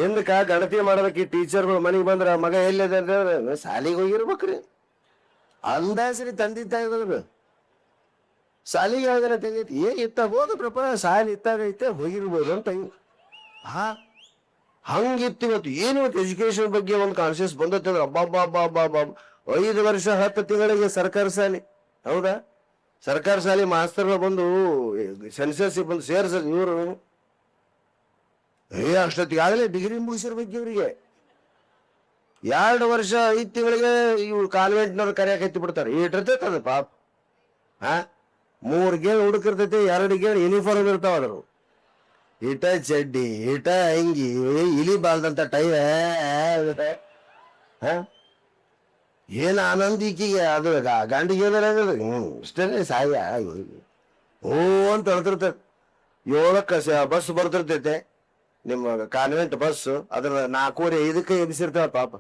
ಹಿಂದಕ್ಕ ಗಣತಿ ಮಾಡ್ಬೇಕು ಈ ಟೀಚರ್ಗಳು ಮನೆಗೆ ಬಂದ್ರ ಮಗ ಎಲ್ಲಿದೆ ಅಂದ್ರೆ ಶಾಲಿಗೆ ಹೋಗಿರ್ಬೇಕ್ರಿ ಅಂದಾಜ್ರಿ ತಂದೆ ತಾಯಿಗಳು ಶಾಲಿಗೆ ಹೋದ್ರೆ ತೆಗೈತಿ ಇತ್ತಾಗ ಹೋದ್ರಪ್ಪ ಶಾಲೆ ಇತ್ತಾಗ ಐತೆ ಹೋಗಿರ್ಬೋದು ಅಂತ ಹಾ ಹಂಗಿತ್ತು ಇವತ್ತು ಏನು ಇವತ್ತು ಎಜುಕೇಶನ್ ಬಗ್ಗೆ ಒಂದು ಕಾನ್ಶಿಯಸ್ ಬಂದತ್ತೆ ಅಂದ್ರೆ ಅಬ್ಬಾ 5 ವರ್ಷ 10 ತಿಂಗಳಿಗೆ ಸರ್ಕಾರಿ ಶಾಲೆ ಹೌದಾ ಸರ್ಕಾರಿ ಶಾಲೆ ಮಾಸ್ತರ್ಗಳು ಬಂದು ಸೆನ್ಸಸ್ ಬಂದು ಸೇರ್ಸ ಇವರು ಅಷ್ಟೊತ್ತಿಗೆ ಆಗಲೇ ಡಿಗ್ರಿ ಮುಗಿಸಿರ್ಬೇಕು ಇವರಿಗೆ 2 ವರ್ಷ 5 ತಿಂಗಳಿಗೆ ಇವ್ರು ಕಾನ್ವೆಂಟ್ನವ್ರು ಕರೆಯಕ್ಕೆ ಹತ್ತಿ ಬಿಡ್ತಾರೆ ಇಟ್ಟಿರ್ತೈತೆ ಅದು ಪಾಪ ಹಾ 3 ಗೇಣ್ ಹುಡುಕಿರ್ತೈತಿ 2 ಗೇಣ್ ಯೂನಿಫಾರ್ಮ್ ಇರ್ತಾವ ಅದ್ರು ಇಟ ಚಡ್ಡಿ ಇಟ ಅಂಗಿ ಇಲಿ ಬಾಳ್ದಂತ ಟೈಮ್ ಏನ್ ಆನಂದ ಈಕಿಗೆ ಅದು ಗಂಡಿಗೆ ಇಷ್ಟೇ ಸಾಯ ಓ ಅಂತ ಹೇಳ್ತಿರ್ತೈತೆ 7ಕ್ಕೆ ಬಸ್ ಬರ್ತಿರ್ತೈತೆ ನಿಮ್ಮ ಕಾನ್ವೆಂಟ್ ಬಸ್ ಅದ್ರ 4:45 ಎಬ್ಸಿರ್ತಾವ ಪಾಪ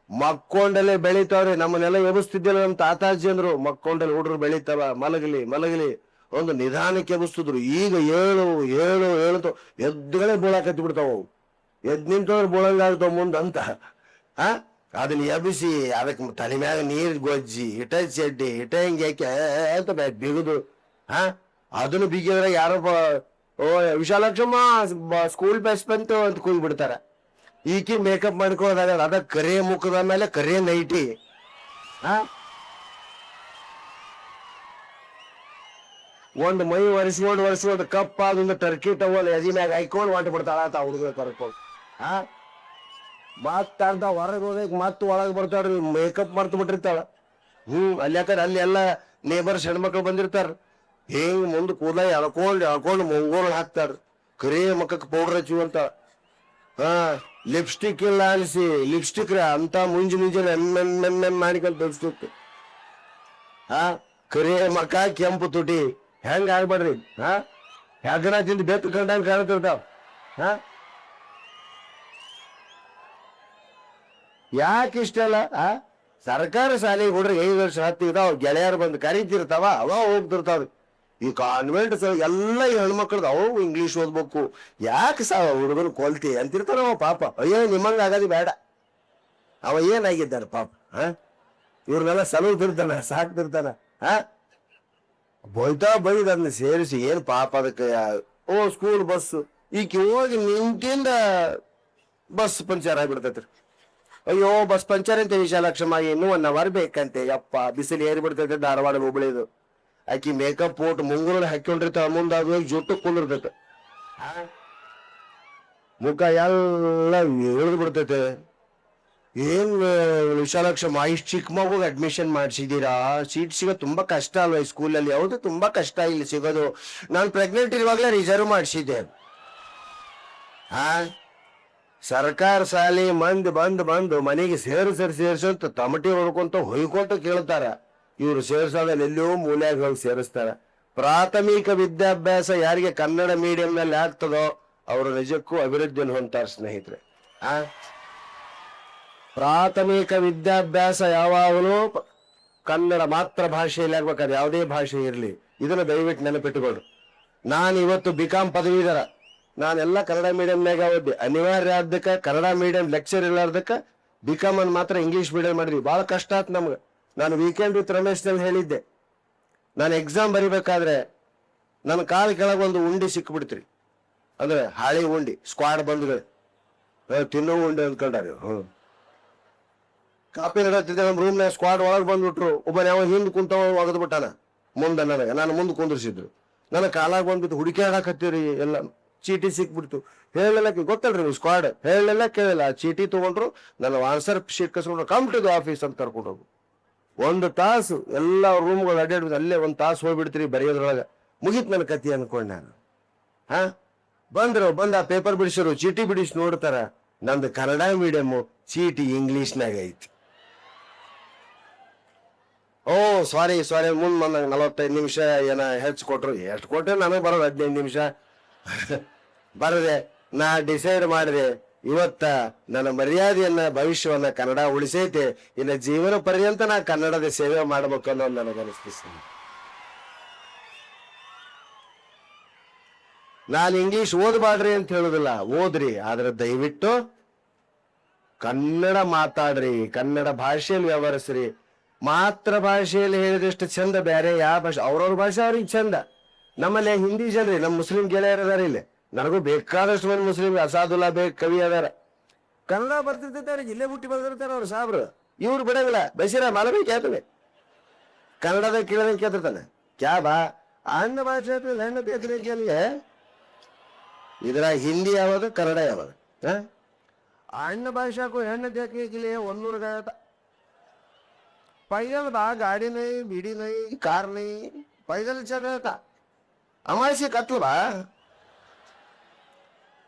ಮಕ್ಕೊಂಡಲ್ಲೇ ಬೆಳಿತಾವ್ರಿ ನಮ್ಮನ್ನೆಲ್ಲ ಎಬ್ಸ್ತಿದ್ದಿಲ್ಲ ನಮ್ಮ ತಾತಾಜಿ ಅಂದ್ರು ಮಕ್ಕೊಂಡಲ್ಲಿ ಹುಡ್ರು ಬೆಳಿತಾವ ಮಲಗಲಿ ಒಂದು ನಿಧಾನಕ್ಕೆ ಎಬ್ಸ್ತಿದ್ರು ಈಗ ಏಳು ಎದ್ದುಗಳೇ ಬೋಳಾಕತ್ತಿ ಬಿಡ್ತಾವ ಎದ್ ನಿಂತವ್ರು ಬೋಳಂಗಾಗ್ತಾವ ಮುಂದಂತ ಅದನ್ನ ಎಬ್ಬಿಸಿ ಅದಕ್ಕೆ ತಲೆ ಮ್ಯಾಗ ನೀರ್ ಗೊಜ್ಜಿ ಇಟ ಚಡ್ಡಿ ಇಟ ಹಿಂಗೆ ಯಾಕೆ ಅಂತ ಬಿಗುದು ಅದನ್ನು ಬಿಗಿದ್ರೆ ಯಾರಪ್ಪ ಓ ವಿಶಾಲಾಕ್ಷಮ್ಮ ಸ್ಕೂಲ್ ಬಸ್ ಬಂತು ಅಂತ ಕೂಗಿ ಬಿಡ್ತಾರ ಈಕಿ ಮೇಕಪ್ ಮಾಡ್ಕೊಳ್ಳೋದಾಗ ಅದ ಕರೆ ಮುಖದ ಮೇಲೆ ಕರೆ ನೈಟಿ ಒಂದು ಮೈ ಒರೆಸ್ಕೊಂಡು ಕಪ್ಪ ಅದೊಂದು ಟರ್ಕಿ ಟವಲ್ ಎದಿ ಮ್ಯಾಗ ಹಾಕೊಂಡು ಹೊಂಟ ಬಿಡ್ತಾಳ ಅಂತ ಹುಡುಗ ಕರ್ಕೊಂಡು ಮತ್ತ ಹೊರಗೆ ಹೋದಾಗ ಮತ್ತ ಒಳಗೆ ಬರ್ತಾಳ್ರಿ ಮೇಕಪ್ ಮರ್ತು ಬಿಟ್ಟಿರ್ತಾಳ ಅಲ್ಲಿ ಯಾಕಂದ್ರೆ ಅಲ್ಲಿ ಎಲ್ಲ ನೇಬರ್ಸ್ ಹೆಣ್ಮಕ್ಳು ಬಂದಿರ್ತಾರ ಹಿಂಗ್ ಮುಂದೆ ಕೂದಲ ಎಳ್ಕೊಂಡು ಮುಂಗೋಲ್ ಹಾಕ್ತಾರ ಕರೇ ಮಕ್ಕಕ್ಕೆ ಪೌಡರ್ ಹಚ್ಚು ಅಂತ ಲಿಪ್ಸ್ಟಿಕ್ ಇಲ್ಲ ಅನಿಸಿ ಲಿಪ್ಸ್ಟಿಕ್ ಅಂತ ಮುಂಜಾನೆ ಮಾಡಿಕೊಂತ ಲಿಪ್ಸ್ಟಿಕ್ ಕರೇ ಮಕ್ಕ ಕೆಂಪು ತುಟಿ ಹೆಂಗ ಆಗ್ಬೇಡ್ರಿ ಹೆಗ್ಗಣ ತಿಂದು ಬೆತ್ತು ಕಂಡಂಗ್ ಕಾಣ್ತಿರ್ತಾವ ಯಾಕೆ ಇಷ್ಟಲ್ಲ ಸರ್ಕಾರ ಶಾಲೆಗೆ ಹುಡ್ರಿ 5 ವರ್ಷ 10 ಇದಾವ ಗೆಳೆಯರು ಬಂದು ಕರೀತಿರ್ತಾವ ಅವ ಹೋಗ್ತಿರ್ತಾವ ಈ ಕಾನ್ವೆಂಟ್ ಎಲ್ಲ ಈ ಹೆಣ್ಮಕ್ಳದ ಅವು ಇಂಗ್ಲೀಷ್ ಓದ್ಬೇಕು ಯಾಕೆ ಹುಡುಗರು ಕೊಲ್ತಿ ಅಂತಿರ್ತಾರ ಅವ ಪಾಪ ಅಯ್ಯೋ ನಿಮ್ಮಂಗ ಆಗೋದು ಬೇಡ ಅವ ಏನಾಗಿದ್ದಾರ ಪಾಪ ಇವ್ರನ್ನೆಲ್ಲ ಸಲುತ್ತಿರ್ತಾನ ಸಾಕ್ತಿರ್ತಾನ ಬೈದ್ ಅದನ್ನ ಸೇರಿಸಿ ಏನ್ ಪಾಪ ಅದಕ್ಕೆ ಸ್ಕೂಲ್ ಬಸ್ ಈಕಿ ಹೋಗಿ ನಿಂತಿಂದ ಬಸ್ ಪಂಚರ್ ಆಗ್ಬಿಡ್ತೈತ್ರಿ ಅಯ್ಯೋ ಬಸ್ ಪಂಚರ್ ಅಂತ ವಿಶಾಲಾಕ್ಷಮ್ಮ ಇನ್ನೂ 1 ಅವರ್ ಬೇಕಂತೆ ಯಪ್ಪ ಬಿಸಿಲು ಏರಿ ಬಿಡ್ತೈತೆ ಧಾರವಾಡ ಹುಬ್ಳಿದು ಆಕಿ ಮೇಕಪ್ ಪೋಟ್ ಮುಂಗುರು ಹಾಕೊಂಡಿರ್ತಾವ ಮುಂದ ಅದು ಜೊಟ್ಟು ಕುಂದಿರ್ತೈತೆ ಮುಖ ಎಲ್ಲ ಇಳಿದು ಬಿಡ್ತೈತೆ ಏನ್ ವಿಶಾಲಾಕ್ಷಮ್ಮ ಇಷ್ಟು ಚಿಕ್ಕ ಮಗುಗೆ ಅಡ್ಮಿಷನ್ ಮಾಡಿಸಿದೀರಾ ಸೀಟ್ ಸಿಗೋದು ತುಂಬಾ ಕಷ್ಟ ಅಲ್ವಾ ಈ ಸ್ಕೂಲಲ್ಲಿ ಹೌದು ತುಂಬಾ ಕಷ್ಟ ಇಲ್ಲಿ ಸಿಗೋದು ನಾನು ಪ್ರೆಗ್ನೆಂಟ್ ಇರುವಾಗಲೇ ರಿಸರ್ವ್ ಮಾಡಿಸಿದ್ದೆ ಸರ್ಕಾರ ಶಾಲೆ ಮಂದಿ ಬಂದು ಮನೆಗೆ ಸೇರ್ಸಂತ ತಮಟಿ ಹೊಡ್ಕೊಂತ ಹೊಯ್ಕೊಂತ ಕೇಳ್ತಾರ ಇವ್ರು ಸೇರ್ಸೋದ್ರಲ್ಲಿ ಎಲ್ಲೋ ಮೂಲ್ಯಾಗ ಹೋಗಿ ಸೇರಿಸ್ತಾರ ಪ್ರಾಥಮಿಕ ವಿದ್ಯಾಭ್ಯಾಸ ಯಾರಿಗೆ ಕನ್ನಡ ಮೀಡಿಯಂ ನಲ್ಲಿ ಆಗ್ತದೋ ಅವರು ನಿಜಕ್ಕೂ ಅಭಿವೃದ್ಧಿಯನ್ನು ಹೊಂದ್ತಾರ ಸ್ನೇಹಿತರೆ ಪ್ರಾಥಮಿಕ ವಿದ್ಯಾಭ್ಯಾಸ ಯಾವಾಗಲೂ ಕನ್ನಡ ಮಾತ್ರ ಭಾಷೆಯಲ್ಲಿ ಆಗ್ಬೇಕಾದ್ರೆ ಯಾವುದೇ ಭಾಷೆ ಇರಲಿ ಇದನ್ನ ದಯವಿಟ್ಟು ನೆನಪಿಟ್ಟುಕೊಡು ನಾನು ಇವತ್ತು BCom ಪದವೀಧರ ನಾನೆಲ್ಲ ಕನ್ನಡ ಮೀಡಿಯಂನಾಗ ಓದಿ ಅನಿವಾರ್ಯ ಆದ್ದಕ್ಕ ಕನ್ನಡ ಮೀಡಿಯಂ ಲೆಕ್ಚರ್ ಇರ್ಲಾರ್ದಕ್ಕ BCom ಅನ್ನು ಮಾತ್ರ ಇಂಗ್ಲಿಷ್ ಮೀಡಿಯಂ ಮಾಡಿದ್ವಿ ಬಹಳ ಕಷ್ಟ ಆಯ್ತು ನಮ್ಗೆ ನಾನು ವೀಕೆಂಡ್ ವಿತ್ ರಮೇಶ್ ನಲ್ಲಿ ಹೇಳಿದ್ದೆ ನಾನು ಎಕ್ಸಾಮ್ ಬರಿಬೇಕಾದ್ರೆ ನನ್ನ ಕಾಲ ಕೆಳಗೆ ಒಂದು ಉಂಡಿ ಸಿಕ್ಬಿಡ್ತ್ರಿ ಅಂದ್ರೆ ಹಾಳಿ ಉಂಡಿ ಸ್ಕ್ವಾಡ್ ಬಂದ್ಗಳು ತಿನ್ನೋ ಉಂಡಿ ಅಂದ್ಕೊಂಡಾರ ಕಾಪಿ ನಡತ್ತಿದ್ದೆ ನಮ್ಮ ರೂಮ್ನಾಗ ಸ್ಕ್ವಾಡ್ ಒಳಗೆ ಬಂದ್ಬಿಟ್ರು ಒಬ್ಬ ಯಾವ ಹಿಂದ್ ಕುಂತವ ಒಗದ್ ಬಿಟ್ಟಾನ ಮುಂದೆ ನಾನು ಮುಂದೆ ಕುಂದ್ರಿಸಿದ್ರು ನನ್ನ ಕಾಲಾಗ ಬಂದ್ಬಿಟ್ಟು ಹುಡುಕಾಡಕತ್ತೀರಿ ಎಲ್ಲ ಚೀಟಿ ಸಿಕ್ಬಿಡ್ತು ಹೇಳಲ್ಲ ಗೊತ್ತಲ್ರಿ ನೀವು ಸ್ಕ್ವಾಡ್ ಹೇಳಲ್ಲ ಕೇಳಿಲ್ಲ ಆ ಚೀಟಿ ತಗೊಂಡ್ರು ನನ್ನ ಆನ್ಸರ್ ಶೀಟ್ ಕಸ್ಕೊಂಡ್ರು ಕಮ್ ಟು ದ ಆಫೀಸ್ ಅಂತ ಕರ್ಕೊಂಡು ಹೋಗು 1 ತಾಸು ಎಲ್ಲ ರೂಮ್ಗಳು ಅಡ್ಡಾಡ್ಬಿಟ್ಟು ಅಲ್ಲೇ 1 ತಾಸು ಹೋಗ್ಬಿಡ್ತೀರಿ ಬರೆಯೋದ್ರೊಳಗೆ ಮುಗೀತ್ ನನ್ನ ಕತಿ ಅನ್ಕೊಂಡೆ ನಾನು ಬಂದ ಆ ಪೇಪರ್ ಬಿಡಿಸೋರು ಚೀಟಿ ಬಿಡಿಸಿ ನೋಡ್ತಾರ ನಂದು ಕನ್ನಡ ಮೀಡಿಯಮ್ಮು ಚೀಟಿ ಇಂಗ್ಲಿಷ್ನಾಗ ಐತಿ ಸಾರಿ ಮುಂದ್ ಬಂದಂಗ 45 ನಿಮಿಷ ಏನ ಹೆಚ್ಚು ಕೊಟ್ರು ಎಷ್ಟು ಕೊಟ್ರೆ ನನಗೆ ಬರೋದು 15 ನಿಮಿಷ ಬರದೆ ನಾ ಡಿಸೈಡ್ ಮಾಡಿದೆ ಇವತ್ತ ನನ್ನ ಮರ್ಯಾದೆಯನ್ನ ಭವಿಷ್ಯವನ್ನ ಕನ್ನಡ ಉಳಿಸೈತೆ ಇನ್ನು ಜೀವನ ಪರ್ಯಂತ ನಾ ಕನ್ನಡದ ಸೇವೆ ಮಾಡ್ಬೇಕು ಅನ್ನೋದು ನನಗೆ ಅನಿಸ್ತೀನಿ ನಾನು ಇಂಗ್ಲಿಷ್ ಓದಬಾಡ್ರಿ ಅಂತ ಹೇಳುದಿಲ್ಲ ಓದ್ರಿ ಆದ್ರೆ ದಯವಿಟ್ಟು ಕನ್ನಡ ಮಾತಾಡ್ರಿ, ಕನ್ನಡ ಭಾಷೆಯಲ್ಲಿ ವ್ಯವಹರಿಸ್ರಿ. ಮಾತೃ ಭಾಷೆಯಲ್ಲಿ ಹೇಳಿದಷ್ಟು ಚಂದ ಬೇರೆ ಯಾವ ಭಾಷೆ, ಅವ್ರವ್ರ ಭಾಷೆ ಅವ್ರಿಗೆ ಚಂದ. ನಮ್ಮಲ್ಲಿ ಹಿಂದಿ ಜನರಿ, ನಮ್ಮ ಮುಸ್ಲಿಂ ಗೆಳೆಯರ್ ಅದಾರ ಇಲ್ಲಿ, ನನಗೂ ಬೇಕಾದಷ್ಟು ಮಂದಿ ಮುಸ್ಲಿಂ, ಅಸಾದುಲ್ಲಾ ಬೇಗ್ ಕವಿ ಅದಾರ, ಕನ್ನಡ ಬರ್ತಿರ್ತೈತೆ ಅವ್ರಿಗೆ, ಇಲ್ಲೇ ಹುಟ್ಟಿ ಬಂದಿರ್ತಾರ ಅವ್ರು ಸಾಬ್ರು. ಇವ್ರು ಬಿಡಂಗಿಲ್ಲ, ಬೈಸಿರ ಮಾಲವೇ ಕೇಳ್ತಾನೆ, ಕನ್ನಡದಾಗ ಕೇಳಿದ ಕೇಳ್ತಿರ್ತಾನೆ, ಕ್ಯಾ ಬಾ ಅನ್ನ ಭಾಷೆ ಹೆಣ್ಣು ಕೇಳಿಗೆ. ಇದರ ಹಿಂದಿ ಯಾವಾಗ, ಕನ್ನಡ ಯಾವಾಗ? ಅಣ್ಣ ಭಾಷा को हेन देखने के लिए वन्नूर गया था. पैदल बा, गाड़ी नहीं, बीड़ी नहीं, कार नहीं, पैदल चल रहा था. अमासी कत्ल बा,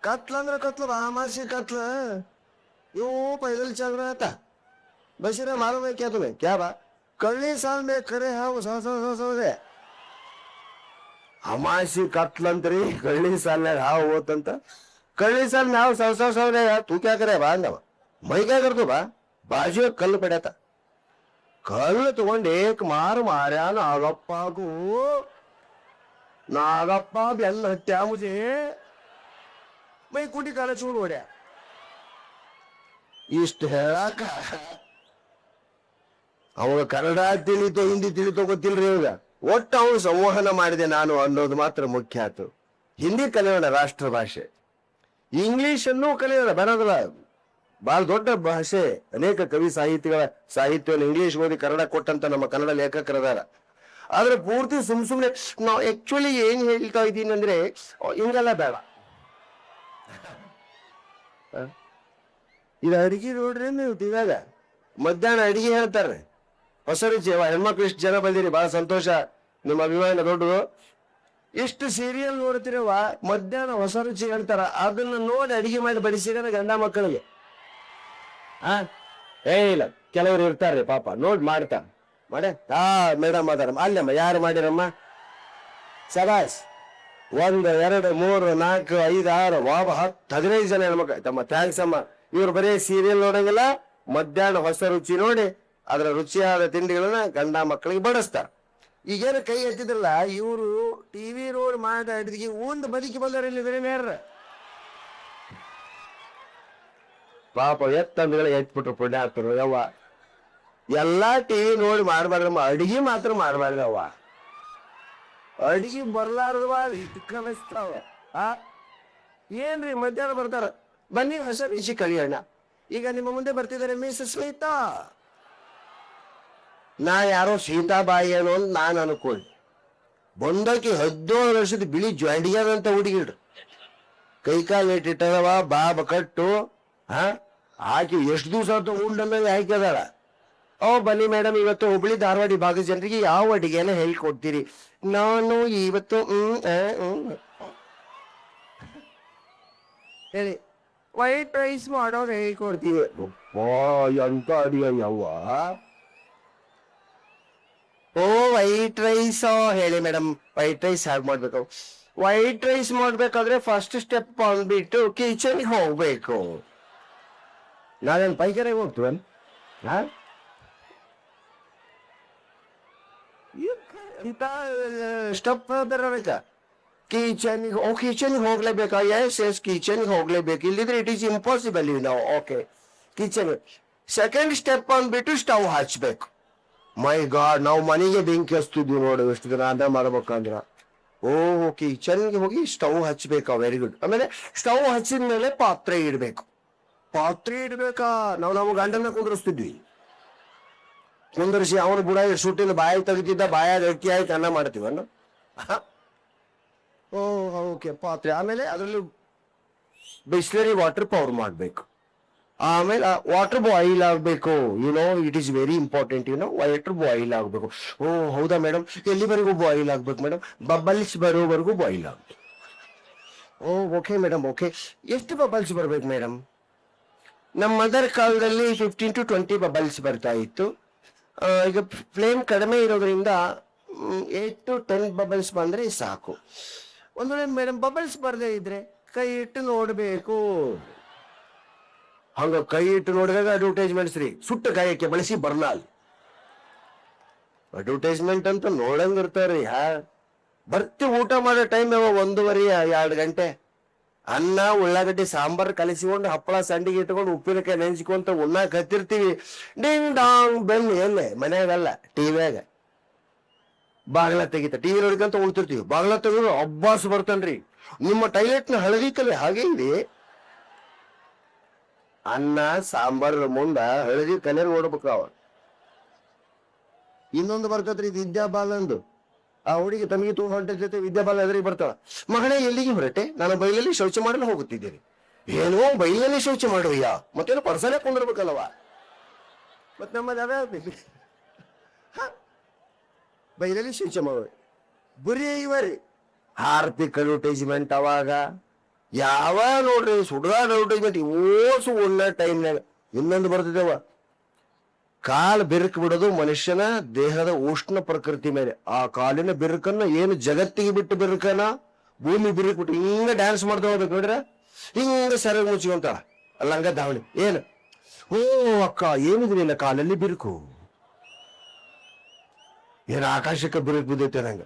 कत्ल अंद्र कत्ल बा, अमासी कत्ल. यो पैदल चल रहा था. बशीरा मालूम है क्या तुम्हें? क्या बा? कल साल में करे हाँ वो सौ है. अमासी कत्ल अंतरी कल साल में हाँ होतंत. कल साल में हाँ सौ रहे यार, तू क्या करे बा अंदव. मैं क्या कर दू बा, बाजू एक कल पड़ा था. कल तಗೊಂಡು एक मार मारा नागप्पा को. नागप्पा बेल हत्या मुझे. मैं कुटी काला छोड़ ओड्या. इष्ट ಹೇಳಾಕ ಅವಾಗ ಕನ್ನಡ ತಿಳಿತೋ ಹಿಂದಿ ತಿಳಿತೋ ಗೊತ್ತಿಲ್ರಿ ಇವಾಗ. ಒಟ್ಟು ಅವನು ಸಂವಹನ ಮಾಡಿದೆ ನಾನು ಅನ್ನೋದು ಮಾತ್ರ ಮುಖ್ಯ ಆಯ್ತು. ಹಿಂದಿ ಕಲಿಯೋಣ ರಾಷ್ಟ್ರ ಭಾಷೆ, ಇಂಗ್ಲಿಷ್ ಅನ್ನು ಕಲಿಯೋಣ ಬರೋದಿಲ್ಲ, ಬಹಳ ದೊಡ್ಡ ಭಾಷೆ. ಅನೇಕ ಕವಿ ಸಾಹಿತ್ಯವನ್ನು ಇಂಗ್ಲಿಷ್ ಓದಿ ಕನ್ನಡ ಕೊಟ್ಟಂತ ನಮ್ಮ ಕನ್ನಡ ಲೇಖಕರದಾರ. ಆದ್ರೆ ಪೂರ್ತಿ ಸುಮ್ನೆ ನಾವು ಆಕ್ಚುಲಿ ಏನ್ ಹೇಳ್ತಾ ಇದ್ದೀನಿ ಅಂದ್ರೆ ಹಿಂಗೆಲ್ಲ ಬೇಡ. ಇದು ಅಡಿಗೆ ನೋಡ್ರಿ ನೀವು ಟಿವ್ಯಾಗ ಮಧ್ಯಾಹ್ನ ಅಡಿಗೆ ಹೇಳ್ತಾರೆ, ಹೊಸ ರುಚಿ. ಹೆಣ್ಮಕ್ಳು ಇಷ್ಟು ಜನ ಬಂದಿರಿ, ಬಹಳ ಸಂತೋಷ, ನಿಮ್ಮ ಅಭಿಮಾನ ದೊಡ್ಡದು. ಇಷ್ಟು ಸೀರಿಯಲ್ ನೋಡ್ತಿರವ, ಮಧ್ಯಾಹ್ನ ಹೊಸ ರುಚಿ ಹೇಳ್ತಾರ, ಅದನ್ನ ನೋಡಿ ಅಡಿಗೆ ಮಾಡಿ ಬಡಿಸಿದ ಗಂಡ ಮಕ್ಕಳಿಗೆ. ಇಲ್ಲ ಕೆಲವರು ಇರ್ತಾರ್ರಿ ಪಾಪ, ನೋಡಿ ಮಾಡ್ತಾರ, ಮಾಡೆ ಮೇಡಮ್ ಅದಾರ ಅಲ್ಲಮ್ಮ, ಯಾರು ಮಾಡಿರಮ್ಮ ಸಬಾಸ್. 1 2 3 4 5 6 10 15 ಜನ ಹೆಣ್ಮಕ್ಳು ತಮ್ಮ ಥ್ಯಾಂಕ್ಸ್ ಅಮ್ಮ. ಇವ್ರು ಬರೀ ಸೀರಿಯಲ್ ನೋಡಂಗಿಲ್ಲ, ಮಧ್ಯಾಹ್ನ ಹೊಸ ರುಚಿ ನೋಡಿ ಅದರ ರುಚಿಯಾದ ತಿಂಡಿಗಳನ್ನ ಗಂಡ ಮಕ್ಕಳಿಗೆ ಬಡಿಸ್ತಾರ. ಈಗೇನು ಕೈ ಎತ್ತಿದ್ರಲ್ಲ ಇವರು ಟಿವಿ ನೋಡಿ ಮಾತಾಡಿದ್ಗೆ ಒಂದು ಬದುಕಿ ಬಂದಾರ ಇಲ್ಲಿ ಬೇರೆ ಮೇರ ಪಾಪ ಎತ್ತಂದ್ರೆ ಎತ್ಬಿಟ್ರು ಪುಣ್ಯಾತ್ರು. ಯವ್ವ ಎಲ್ಲಾ ಟಿವಿ ನೋಡಿ ಮಾಡ್ಬಾರ್ದಮ್ಮ, ಅಡಿಗೆ ಮಾತ್ರ ಮಾಡ್ಬಾರ್ದವ್ವ. ಅಡಿಗೆ ಬರ್ಲಾರ್ದವ ಕಲಿಸ್ತಾವ. ಏನ್ರಿ ಮಧ್ಯಾಹ್ನ ಬರ್ತಾರ, ಬನ್ನಿ ಹೊಸ ರುಚಿ ಕಲಿಯೋಣ. ಈಗ ನಿಮ್ಮ ಮುಂದೆ ಬರ್ತಿದ್ದಾರೆ ಮಿಸ್ ಸ್ಮಿತಾ. ನಾ ಯಾರೋ ಸೀತಾಬಾಯಿ ಏನೋ ಅಂತ ನಾನು ಅನ್ಕೊಂಡೆ. ಬಂದಕ್ಕೆ 17 ವರ್ಷದ ಬಿಳಿ ಜೊಂಡಿಯಾದಂತ ಹುಡುಗಿಡ್ರು, ಕೈಕಾಲು ಇಟ್ಟಿಟ್ಟದವ, ಬಾಬ ಕಟ್ಟು ಆಕೆ ಎಷ್ಟು ದಿವಸ ಆಯ್ತು ಉಂಡನ್ನ ಹಾಕಿದಾಳ. ಬನ್ನಿ ಮೇಡಮ್, ಇವತ್ತು ಹುಬ್ಳಿ ಧಾರವಾಡ ಭಾಗದ ಜನರಿಗೆ ಯಾವ ಅಡಿಗೆನ ಹೇಳ್ಕೊಡ್ತೀರಿ? ನಾನು ಇವತ್ತು ಹೇಳಿ ವೈಟ್ ರೈಸ್ ಮಾಡೋರು ಹೇಳ್ಕೊಡ್ತೀವಿ. ಎಂತ ಅಡಿಗೆ ಯವ್ವ? ವೈಟ್ ರೈಸ್ ಹೇಳಿ ಮೇಡಮ್, ವೈಟ್ ರೈಸ್ ಹೇಗೆ ಮಾಡ್ಬೇಕು? ವೈಟ್ ರೈಸ್ ಮಾಡ್ಬೇಕಾದ್ರೆ ಫಸ್ಟ್ ಸ್ಟೆಪ್ ಬಂದ್ಬಿಟ್ಟು ಕಿಚನ್ಗೆ ಹೋಗ್ಬೇಕು. ನಾನೇನು ಪೈಕರೆಗೆ ಹೋಗ್ತೀವನ್? ಸ್ಟೆಪ್ ಬರಬೇಕಾ? ಕಿಚನ್ಗೆ ಹೋಗ್ಲೇಬೇಕಾ? ಎಸ್ ಕಿಚನ್ಗೆ ಹೋಗ್ಲೇಬೇಕು, ಇಲ್ಲಿದ್ರೆ ಇಟ್ ಈಸ್ ಇಂಪಾಸಿಬಲ್ ನಾವು. Okay kitchen. ಸೆಕೆಂಡ್ ಸ್ಟೆಪ್ ಬಂದ್ಬಿಟ್ಟು ಸ್ಟವ್ ಹಚ್ಬೇಕು. ಮೈ ಗಾಡ್, ನಾವು ಮನೆಗೆ ಬೆಂಕಿ ಹಚ್ತಿದ್ವಿ ನೋಡಿ ಎಷ್ಟು ದಿನ ಅನ್ನ ಮಾಡ್ಬೇಕಂದ್ರ. ಕಿಚನ್ಗೆ ಹೋಗಿ ಸ್ಟವ್ ಹಚ್ಬೇಕಾ? Very good. ಆಮೇಲೆ ಸ್ಟವ್ ಹಚ್ಚಿದ ಮೇಲೆ ಪಾತ್ರೆ ಇಡ್ಬೇಕು. ಪಾತ್ರೆ ಇಡ್ಬೇಕಾ? ನಾವು ಗಂಡನ ಕುಂದರ್ಸ್ತಿದ್ವಿ, ಕುಂದರ್ಸಿ ಅವನು ಬುಡ ಸುಟ್ಟಿನ ಬಾಯಿ ತೆಗಿತಿದ್ದ, ಬಾಯಾಗ ಅಕ್ಕಿ ಆಯ್ತು ಅನ್ನ ಮಾಡ್ತೀವನ್ನ. ಓಕೆ ಪಾತ್ರೆ. ಆಮೇಲೆ ಅದರಲ್ಲಿ ಬಿಸ್ಲರಿ ವಾಟರ್ ಪೌರ್ ಮಾಡ್ಬೇಕು. ಆಮೇಲೆ ವಾಟರ್ ಬಾಯಿಲ್ ಆಗ್ಬೇಕು. It is very important. Water boil ಆಗ್ಬೇಕು. ಹೌದಾ ಮೇಡಮ್? ಎಲ್ಲಿವರೆಗೂ ಬಾಯಿಲ್ ಆಗ್ಬೇಕು ಮೇಡಮ್? ಬಬಲ್ಸ್ ಬರೋವರೆಗೂ ಬಾಯಿಲ್ ಆಗ್ಬೇಕು. Okay madam, okay. ಎಷ್ಟು ಬಬಲ್ಸ್ ಬರ್ಬೇಕು ಮೇಡಮ್? ನಮ್ಮ ಮದರ್ ಕಾಲದಲ್ಲಿ 15 to 20 ಬಬಲ್ಸ್ ಬರ್ತಾ ಇತ್ತು. ಈಗ ಫ್ಲೇಮ್ ಕಡಿಮೆ ಇರೋದ್ರಿಂದ 8 to 10 ಬಬಲ್ಸ್ ಬಂದ್ರೆ ಸಾಕು. ಒಂದು ವೇಳೆ ಮೇಡಮ್ ಬಬಲ್ಸ್ ಬರದೇ ಇದ್ರೆ ಕೈ ಇಟ್ಟು ನೋಡ್ಬೇಕು. ಹಂಗ ಕೈ ಇಟ್ಟು ನೋಡಿದಾಗ ಅಡ್ವರ್ಟೈಸ್ಮೆಂಟ್ಸ್ ರೀ, ಸುಟ್ಟ ಗಾಯಕ್ಕೆ ಬಳಸಿ ಬರ್ನಾಲ್ ಅಡ್ವರ್ಟೈಸ್ಮೆಂಟ್ ಅಂತ ನೋಡಂಗ್ ಇರ್ತಾರ್ರಿ. ಬರ್ತಿ ಊಟ ಮಾಡೋ ಟೈಮ್ ಯಾವ 1:30 2 ಗಂಟೆ. ಅನ್ನ ಉಳ್ಳಾಗಡ್ಡಿ ಸಾಂಬಾರ್ ಕಲಿಸಿಕೊಂಡು ಹಪ್ಪಳ ಸಂಡಿಗೆ ಇಟ್ಕೊಂಡು ಉಪ್ಪಿನಕಾಯಿ ನೆನೆಸ್ಕೊಂತ ಉಣ್ಣಾಕ್ ಹತ್ತಿರ್ತೀವಿ. ಡಿಂಗ್ ಡಾಂಗ್ ಬೆನ್ನು ಎಲ್ಲೇ ಮನ್ಯಾಗಲ್ಲ ಟಿವಿಯಾಗ ಬಾಗ್ಲ ತೆಗಿತ ಟಿವಿ ನೋಡ್ಕೊಂತ ಉಳ್ತಿರ್ತೀವಿ. ಬಾಗ್ಲ ತೆಗೆದು ಅಬ್ಬಾಸ್ ಬರ್ತಾನ್ರಿ, ನಿಮ್ಮ ಟಾಯ್ಲೆಟ್ನ ಹಳದಿ ಕಲೆ ಹಾಗೆ ಇದೆ. ಅನ್ನ ಸಾಂಬಾರ್ ಮುಂದ ಹಳದಿ ಕಲರ್ ನೋಡ್ಬೇಕು ಅವ. ಇನ್ನೊಂದು ಬರ್ತದ್ರಿ ವಿದ್ಯಾಬಾಲಂದು. ಆ ಹುಡುಗಿ ತಮಗೆ ತೂ ಹೊಂಟ ಜೊತೆ ವಿದ್ಯಾಬಾಲ ಎದುರಿಗೆ ಬರ್ತಾಳ. ಮಗಳೇ ಎಲ್ಲಿಗೆ ಹೊರಟೆ? ನಾನು ಬೈಲಲ್ಲಿ ಶೌಚ ಮಾಡಲು ಹೋಗುತ್ತಿದ್ದೇನೆ. ಏನೋ ಬೈಲಲ್ಲಿ ಶೌಚ ಮಾಡುವಯ್ಯ, ಮತ್ತೇನೋ ಪರ್ಸನೆ ಕೊಂಡಿರ್ಬೇಕಲ್ಲವ. ಮತ್ ನಮ್ಮದು ಅದೇ ಬೈಲಲ್ಲಿ ಶೌಚ ಮಾಡುವ ಬರೀ ಇವರಿ ಹಾರ್ಪಿಕ್ ಅಡ್ವರ್ಟೈಸ್ಮೆಂಟ್. ಅವಾಗ ಯಾವ ನೋಡ್ರಿ ಸುಡ್ದ ಅಡ್ವರ್ಟೈಸ್ಮೆಂಟ್ ಓಸು ಒಳ್ಳೆ ಟೈಮ್ನಾಗ. ಇನ್ನೊಂದು ಬರ್ತಿದ್ದೇವ, ಕಾಲ್ ಬಿರುಕು ಬಿಡೋದು ಮನುಷ್ಯನ ದೇಹದ ಉಷ್ಣ ಪ್ರಕೃತಿ ಮೇಲೆ. ಆ ಕಾಲಿನ ಬಿರುಕನ್ನ ಏನು ಜಗತ್ತಿಗೆ ಬಿಟ್ಟು ಬಿರುಕನ ಭೂಮಿ ಬಿರುಕು ಬಿಟ್ಟು ಹಿಂಗ ಡ್ಯಾನ್ಸ್ ಮಾಡ್ತಾ ಹೋಗ್ಬೇಕು ನೋಡ್ರ. ಹಿಂಗ ಸೆರಗ್ ಮುಚ್ಕೊಂತಾಳ ಅಲ್ಲಂಗ ದಾವಣಿ. ಏನು ಓ ಅಕ್ಕ ಏನಿದೆ ನಿನ್ನ ಕಾಲಲ್ಲಿ ಬಿರುಕು? ಏನು ಆಕಾಶಕ್ಕೆ ಬಿರುಕು ಬಿದ್ದೈತೆ ನಂಗ.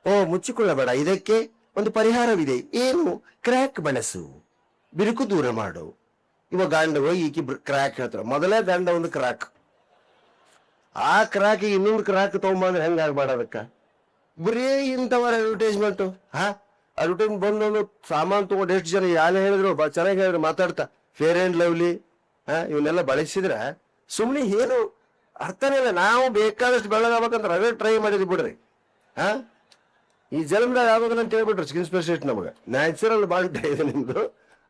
ಓ ಮುಚ್ಚಿಕೊಳ್ಳಬೇಡ, ಇದಕ್ಕೆ ಒಂದು ಪರಿಹಾರವಿದೆ. ಏನು? ಕ್ರ್ಯಾಕ್ ಬಳಸು, ಬಿರುಕು ದೂರ ಮಾಡು. ಇವಾಗ ಗಂಡ ಹೋಗಿ ಈಕಿ ಕ್ರ್ಯಾಕ್ ಹೇಳ್ತಾರ. ಮೊದಲೇ ಗಂಡ ಒಂದು ಕ್ರ್ಯಾಕ್, ಆ ಕ್ರಾಕ್ ಇನ್ನೊಂದು ಕ್ರಾಕ್ ತಗೊಂಬಂದ್ರೆ ಹೆಂಗಾಗ್ಬೇಡ ಅದಕ್ಕ. ಬರೀ ಇಂಥವರ ಅಡ್ವರ್ಟೈಸ್ಮೆಂಟ್. ಅಡ್ವರ್ಟೈಸ್ಮೆಂಟ್ ಬಂದು ಸಾಮಾನು ತಗೊಂಡು ಎಷ್ಟು ಜನ ಯಾರು ಹೇಳಿದ್ರು ಚೆನ್ನಾಗಿ ಹೇಳಿದ್ರು ಮಾತಾಡ್ತಾ ಫೇರ್ ಅಂಡ್ ಲವ್ಲಿ ಇವನ್ನೆಲ್ಲ ಬಳಸಿದ್ರ ಸುಮ್ನೆ ಏನು ಅರ್ಥನೇ ಇಲ್ಲ. ನಾವು ಬೇಕಾದಷ್ಟು ಬೆಳಗಾಗಬೇಕಂದ್ರೆ ಅವೇ ಟ್ರೈ ಮಾಡಿದ್ವಿ ಬಿಡ್ರಿ. ಈ ಜನ್ಮದಾಗ ಆಗೋದಿಲ್ಲ ಅಂತ ಹೇಳ್ಬಿಟ್ರು ಸ್ಕಿನ್ ಸ್ಪೆಷಲಿಸ್ಟ್ ನಮಗ. ನ್ಯಾಚುರಲ್ ಬಾಂಡ್ ಇದೆ ನಿಮ್ದು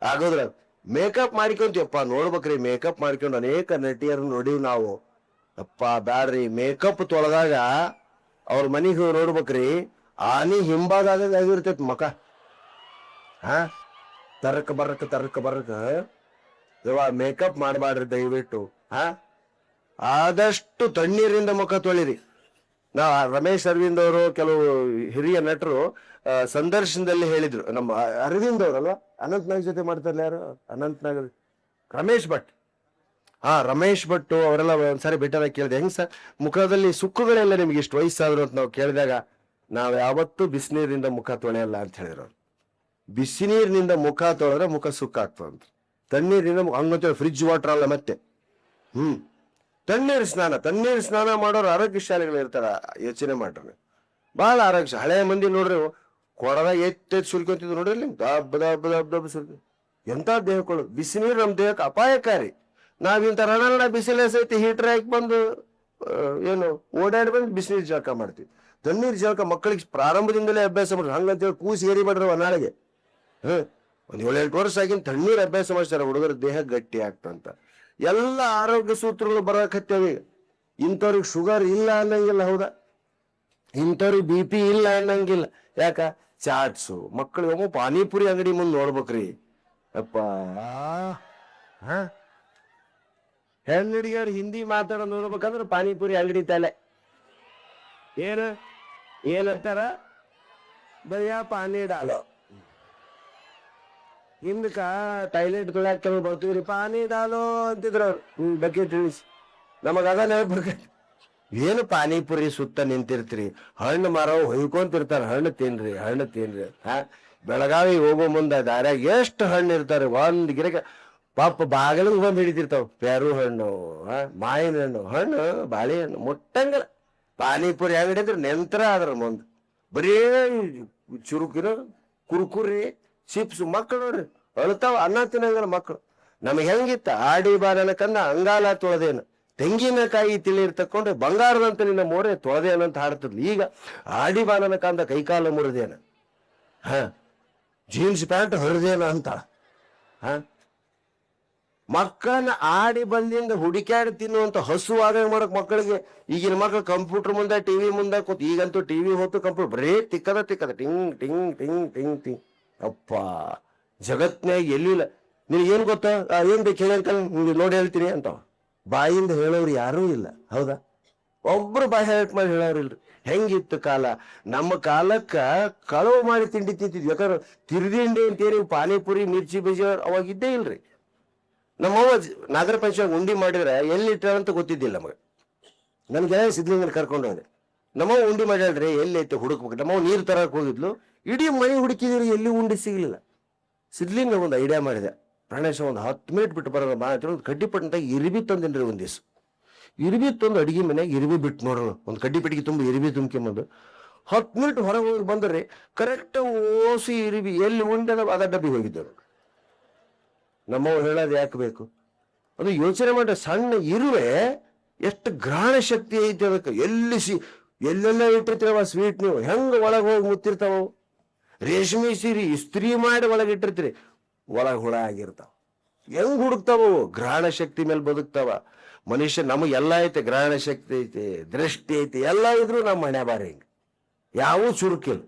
ಆಗೋದ್ರ. ಮೇಕಪ್ ಮಾಡ್ಕೊಂತೀವಪ್ಪ ನೋಡ್ಬೇಕ್ರಿ. ಮೇಕಪ್ ಮಾಡ್ಕೊಂಡು ಅನೇಕ ನಟಿಯರನ್ನು ನೋಡಿವ್ ನಾವು. ಅಪ್ಪ ಬ್ಯಾಡ್ರಿ, ಮೇಕಪ್ ತೊಳೆದಾಗ ಅವ್ರ ಮನಿಗೆ ನೋಡ್ಬೇಕ್ರಿ, ಆನಿ ಹಿಂಬಾದಾಗ ಆಗಿರ್ತೈತಿ ಮಕ. ತರಕ ಬರಕ ಮೇಕಪ್ ಮಾಡಬಾಡ್ರಿ ದಯವಿಟ್ಟು. ಆದಷ್ಟು ತಣ್ಣೀರಿಂದ ಮುಖ ತೊಳಿರಿ. ರಮೇಶ್ ಅರವಿಂದ್ ಅವರು ಕೆಲವು ಹಿರಿಯ ನಟರು ಸಂದರ್ಶನದಲ್ಲಿ ಹೇಳಿದ್ರು. ನಮ್ಮ ಅರವಿಂದ್ ಅವರಲ್ವಾ, ಅನಂತ್ನಾಗ್ ಜೊತೆ ಮಾಡ್ತಾರಲ್ಲ ಯಾರು, ಅನಂತ್ನಾಗ್ ರಮೇಶ್ ಭಟ್. ರಮೇಶ್ ಭಟ್ ಅವರೆಲ್ಲ ಒಂದ್ಸಾರಿ ಭೇಟಿಯಾದಾಗ ಕೇಳಿದೆ, ಹೆಂಗ್ ಸರ್ ಮುಖದಲ್ಲಿ ಸುಕ್ಕುಗಳೆಲ್ಲ ನಿಮ್ಗೆ ಇಷ್ಟು ವಯಸ್ಸಾದ್ರು ಅಂತ ನಾವು ಕೇಳಿದಾಗ, ನಾವ್ ಯಾವತ್ತೂ ಬಿಸಿನೀರಿಂದ ಮುಖ ತೊಳೆಯಲ್ಲ ಅಂತ ಹೇಳಿದ್ರು. ಬಿಸಿನೀರಿನಿಂದ ಮುಖ ತೊಳೆದ್ರೆ ಮುಖ ಸುಕ್ಕಾಗ್ತದಂತ. ತಣ್ಣೀರಿಂದ ಹಂಗಂತ ಫ್ರಿಜ್ ವಾಟರ್ ಅಲ್ಲ ಮತ್ತೆ. ತಣ್ಣೀರು ಸ್ನಾನ ಮಾಡೋರು ಆರೋಗ್ಯಶಾಲಿಗಳು ಇರ್ತಾರ. ಯೋಚನೆ ಮಾಡ್ರಿ, ಬಹಳ ಆರೋಗ್ಯ. ಹಳೆಯ ಮಂದಿ ನೋಡ್ರಿ ಕೊಡದ ಎತ್ತೆತ್ ಸುಲ್ಕೊಂತಿದ್ರು ನೋಡ್ರಿ, ದಬ್ಬ ದಬ್ಬ ದಬ್ಬ ದಬ್ಬ ಸುಲ್ಕ. ಎಂತ ದೇಹಗಳು. ಬಿಸಿನೀರು ನಮ್ ದೇಹಕ್ಕೆ ಅಪಾಯಕಾರಿ. ನಾವಿಂತ ರಣ ಬಿಸಿಲ ಸಹಿತ ಹೀಟರ್ ಹಾಕಿ ಬಂದು ಏನು ಓಡಾಡಿ ಬಂದು ಬಿಸಿನೀರು ಜಳಕ ಮಾಡ್ತೀವಿ. ತಣ್ಣೀರು ಜಳಕ ಮಕ್ಕಳಿಗೆ ಪ್ರಾರಂಭದಿಂದಲೇ ಅಭ್ಯಾಸ ಮಾಡ್ರಿ. ಹಂಗಂತೇಳಿ ಕೂಸಿ ಏರಿ ಮಾಡ್ರವ ನಾಳೆಗೆ. ಒಂದ್ 7-8 ವರ್ಷ ಆಗಿನ ತಣ್ಣೀರು ಅಭ್ಯಾಸ ಮಾಡ್ತಾರೆ, ಹುಡುಗರ ದೇಹ ಗಟ್ಟಿ ಆಗ್ತಂತ. ಎಲ್ಲ ಆರೋಗ್ಯ ಸೂತ್ರಗಳು ಬರಕತ್ತೇವೆ. ಇಂಥವ್ರಿಗೆ ಶುಗರ್ ಇಲ್ಲ ಅನ್ನಂಗಿಲ್ಲ, ಹೌದಾ? ಇಂಥವ್ರಿಗೆ BP ಇಲ್ಲ ಅನ್ನಂಗಿಲ್ಲ. ಯಾಕ? ಚಾಟ್ಸು. ಮಕ್ಕಳಿಗೆ ಪಾನಿಪುರಿ ಅಂಗಡಿ ಮುಂದೆ ನೋಡ್ಬೇಕ್ರಿ ಅಪ್ಪ. ಹೆಣ್ಣಿಡಿಯವ್ರು ಹಿಂದಿ ಮಾತಾಡೋದು ನೋಡ್ಬೇಕಂದ್ರೆ ಪಾನಿಪುರಿ ಅಂಗಡಿ ತಲೆ ಏನಂತಾರ, ಬರಿಯ ಪಾನಿ ಡಾಲೋ. ಹಿಂದಕ್ಕ ಟಾಯ್ಲೆಟ್ ತೊಳ್ಯಾಕ ಕೆಲವು ಬರ್ತೀವ್ರಿ, ಪಾನಿ ಡಾಲೋ ಅಂತಿದ್ರು ಅವ್ರು. ಬಕೆಟ್ ಇಳಿಸಿ ನಮಗ ನೆನಪು. ಏನು ಪಾನಿಪುರಿ ಸುತ್ತ ನಿಂತಿರ್ತೀರಿ, ಹಣ್ಣು ಮರ ಹೊಯ್ಕೊಂತಿರ್ತಾರ. ಹಣ್ಣು ತಿನ್ರಿ. ಬೆಳಗಾವಿ ಹೋಗೋ ಮುಂದೆ ದಾರ್ಯಾಗ ಎಷ್ಟು ಹಣ್ಣು ಇರ್ತಾರೆ. ಒಂದ್ ಗಿಡಕ್ಕೆ ಪಾಪ ಬಾಗಿಲಿಗೆ ಬಂದು ಹಿಡಿತಿರ್ತಾವ. ಪೇರು ಹಣ್ಣು, ಮಾವಿನ ಹಣ್ಣು, ಬಾಳೆಹಣ್ಣು ಮುಟ್ಟಂಗಲ್ಲ. ಪಾನಿಪುರಿ ಅಂಗಡಿ ಅಂದ್ರೆ ನೆಂತರ ಅದ್ರ ಮುಂದೆ ಬರೀ ಚುರುಕಿನ ಕುರ್ಕುರಿ ಚಿಪ್ಸ್. ಮಕ್ಕಳು ನೋಡ್ರಿ ಅಳ್ತಾವ, ಅನ್ನ ತಿನ್ನಂಗಲ್ಲ ಮಕ್ಕಳು. ನಮ್ಗೆ ಹೆಂಗಿತ್ತ ಆಡಿ ಬಾರನ ಕಂದ ಅಂಗಾಲ ತೊಳೆದೇನು, ತೆಂಗಿನಕಾಯಿ ತಿಳಿರ್ ತಕೊಂಡು ಬಂಗಾರದಂತ ನಿನ್ನ ಮೋರೆ ತೊಳೆದೇನಂತ ಹಾಡ್ತದ್ಲಿ. ಈಗ ಆಡಿ ಬಾನನ ಕಂದ ಕೈಕಾಲ ಮುರಿದೇನ, ಜೀನ್ಸ್ ಪ್ಯಾಂಟ್ ಹರಿದೇನ ಅಂತ. ಮಕ್ಕಳನ್ನ ಆಡಿ ಬಂದಿಂದ ಹುಡುಕ್ಯಾಡಿ ತಿನ್ನುವಂತ ಹಸುವಾಗ ಮಾಡಕ್ ಮಕ್ಕಳಿಗೆ. ಈಗಿನ ಮಕ್ಕಳು ಕಂಪ್ಯೂಟರ್ ಮುಂದೆ ಟಿವಿ ಮುಂದೆ ಕೂತ್, ಈಗಂತೂ ಟಿವಿ ಹೊತ್ತು ಕಂಪ್ಯೂಟರ್ ಬರೀ ತಿಕ್ಕದ ಟಿಂಗ್ ಟಿಂಗ್ ಟಿಂಗ್ ಟಿಂಗ್ ಟಿಂಗ್. ಅಪ್ಪ ಜಗತ್ನಾಗ ಎಲ್ಲಿಲ್ಲ. ನಿನಗೇನ್ ಗೊತ್ತಾ, ಏನ್ ಬೇಕು ಹೇಳಿ ಅಂಕಲ್, ನೋಡಿ ಹೇಳ್ತೀನಿ ಅಂತ ಬಾಯಿಂದ ಹೇಳೋರು ಯಾರೂ ಇಲ್ಲ, ಹೌದಾ? ಒಬ್ರು ಬಾಯಿ ಹೆಲ್ಪ್ ಮಾಡಿ ಹೇಳೋರು ಇಲ್ರಿ. ಹೆಂಗಿತ್ತು ಕಾಲ. ನಮ್ಮ ಕಾಲಕ್ಕ ಕಳವು ಮಾಡಿ ತಿಂಡಿ ತಿಂತಿದ್ವಿ. ಯಾಕಂದ್ರೆ ತಿರ್ದಿಂಡಿ ಅಂತೇಳಿ ಪಾನಿಪುರಿ ಮಿರ್ಚಿ ಬಜ್ಜಿ ಅವಾಗ ಇದ್ದೇ ಇಲ್ರಿ. ನಮ್ಮವ್ವ ನಾಗರ ಪಂಚಮಿ ಉಂಡಿ ಮಾಡಿದ್ರೆ ಎಲ್ಲಿ ಇಟ್ಟಾರಂತ ಗೊತ್ತಿದ್ದಿಲ್ಲ ನಮಗೆ. ನನ್ಗೆ ಸಿದ್ಲಿಂಗನ ಕರ್ಕೊಂಡು ಹೋದೆ. ನಮ್ಮವ್ವ ಉಂಡಿ ಮಾಡ್ಯಾಳ್ರಿ, ಎಲ್ಲಿ ಐತೆ ಹುಡುಕ್ಬೇಕು. ನಮ್ಮವ್ವ ನೀರು ತರಕ್ ಹೋಗಿದ್ಲು, ಇಡೀ ಮನೆ ಹುಡುಕಿದ್ರಿ, ಎಲ್ಲಿ ಉಂಡಿ ಸಿಗ್ಲಿಲ್ಲ. ಸಿದ್ಲಿಂಗ ಒಂದು ಐಡಿಯಾ ಮಾಡಿದೆ, ಪ್ರಾಣೇಶ ಒಂದು 10 ಮಿನಿಟ್ ಬಿಟ್ಟು ಬರೋದು ಬಾ ಅಂತ ಒಂದು ಕಡ್ಡಿ ಪಟ್ಟಂತ ಇರಿಬಿ ತಂದಿನ್ರಿ ಒಂದ್ ದಿವ್ಸ. ಇರಿಬಿ ತಂದು ಅಡಿಗೆ ಮನೆಯಾಗ ಇರಿಬಿ ಬಿಟ್ಟು ನೋಡ್ರು, ಒಂದು ಕಡ್ಡಿ ಪೆಟ್ಟಿಗೆ ತುಂಬ ಇರಿಬಿ ತುಂಬ್ಕೊಂಬಂದು 10 ಮಿನಿಟ್ ಹೊರಗೆ ಹೋಗಿ ಬಂದ್ರಿ, ಕರೆಕ್ಟ್ ಓಸಿ ಇರಿಬಿ ಎಲ್ಲಿ ಉಂಡದ ಅದ ಡಬ್ಬಿ ಹೋಗಿದ್ದರು. ನಮ್ಮವ್ರು ಹೇಳೋದು ಯಾಕೆ ಬೇಕು? ಅದು ಯೋಚನೆ ಮಾಡ್ರೆ, ಸಣ್ಣ ಇರುವೆ ಎಷ್ಟು ಗ್ರಹಣ ಶಕ್ತಿ ಐತಿ ಅದಕ್ಕೆ. ಎಲ್ಲೆಲ್ಲ ಇಟ್ಟಿರ್ತೀರವ ಸ್ವೀಟ್, ನೀವು ಹೆಂಗ ಒಳಗೆ ಹೋಗಿ ಮುತ್ತಿರ್ತಾವ. ರೇಷ್ಮೆ ಸೀರೆ ಇಸ್ತ್ರಿ ಮಾಡಿ ಒಳಗೆ ಇಟ್ಟಿರ್ತೀರಿ, ಒಳಗೆ ಹುಳ ಆಗಿರ್ತಾವ. ಹೆಂಗ್ ಹುಡುಕ್ತಾವ? ಗ್ರಹಣ ಶಕ್ತಿ ಮೇಲೆ ಬದುಕ್ತಾವ. ಮನುಷ್ಯ ನಮಗೆಲ್ಲ ಐತೆ, ಗ್ರಹಣ ಶಕ್ತಿ ಐತಿ, ದೃಷ್ಟಿ ಐತಿ, ಎಲ್ಲ ಇದ್ರು ನಮ್ಮ ಹಣೆ ಬಾರಿ ಹಿಂಗ ಯಾವ ಚುರುಕಿಲ್ಲ.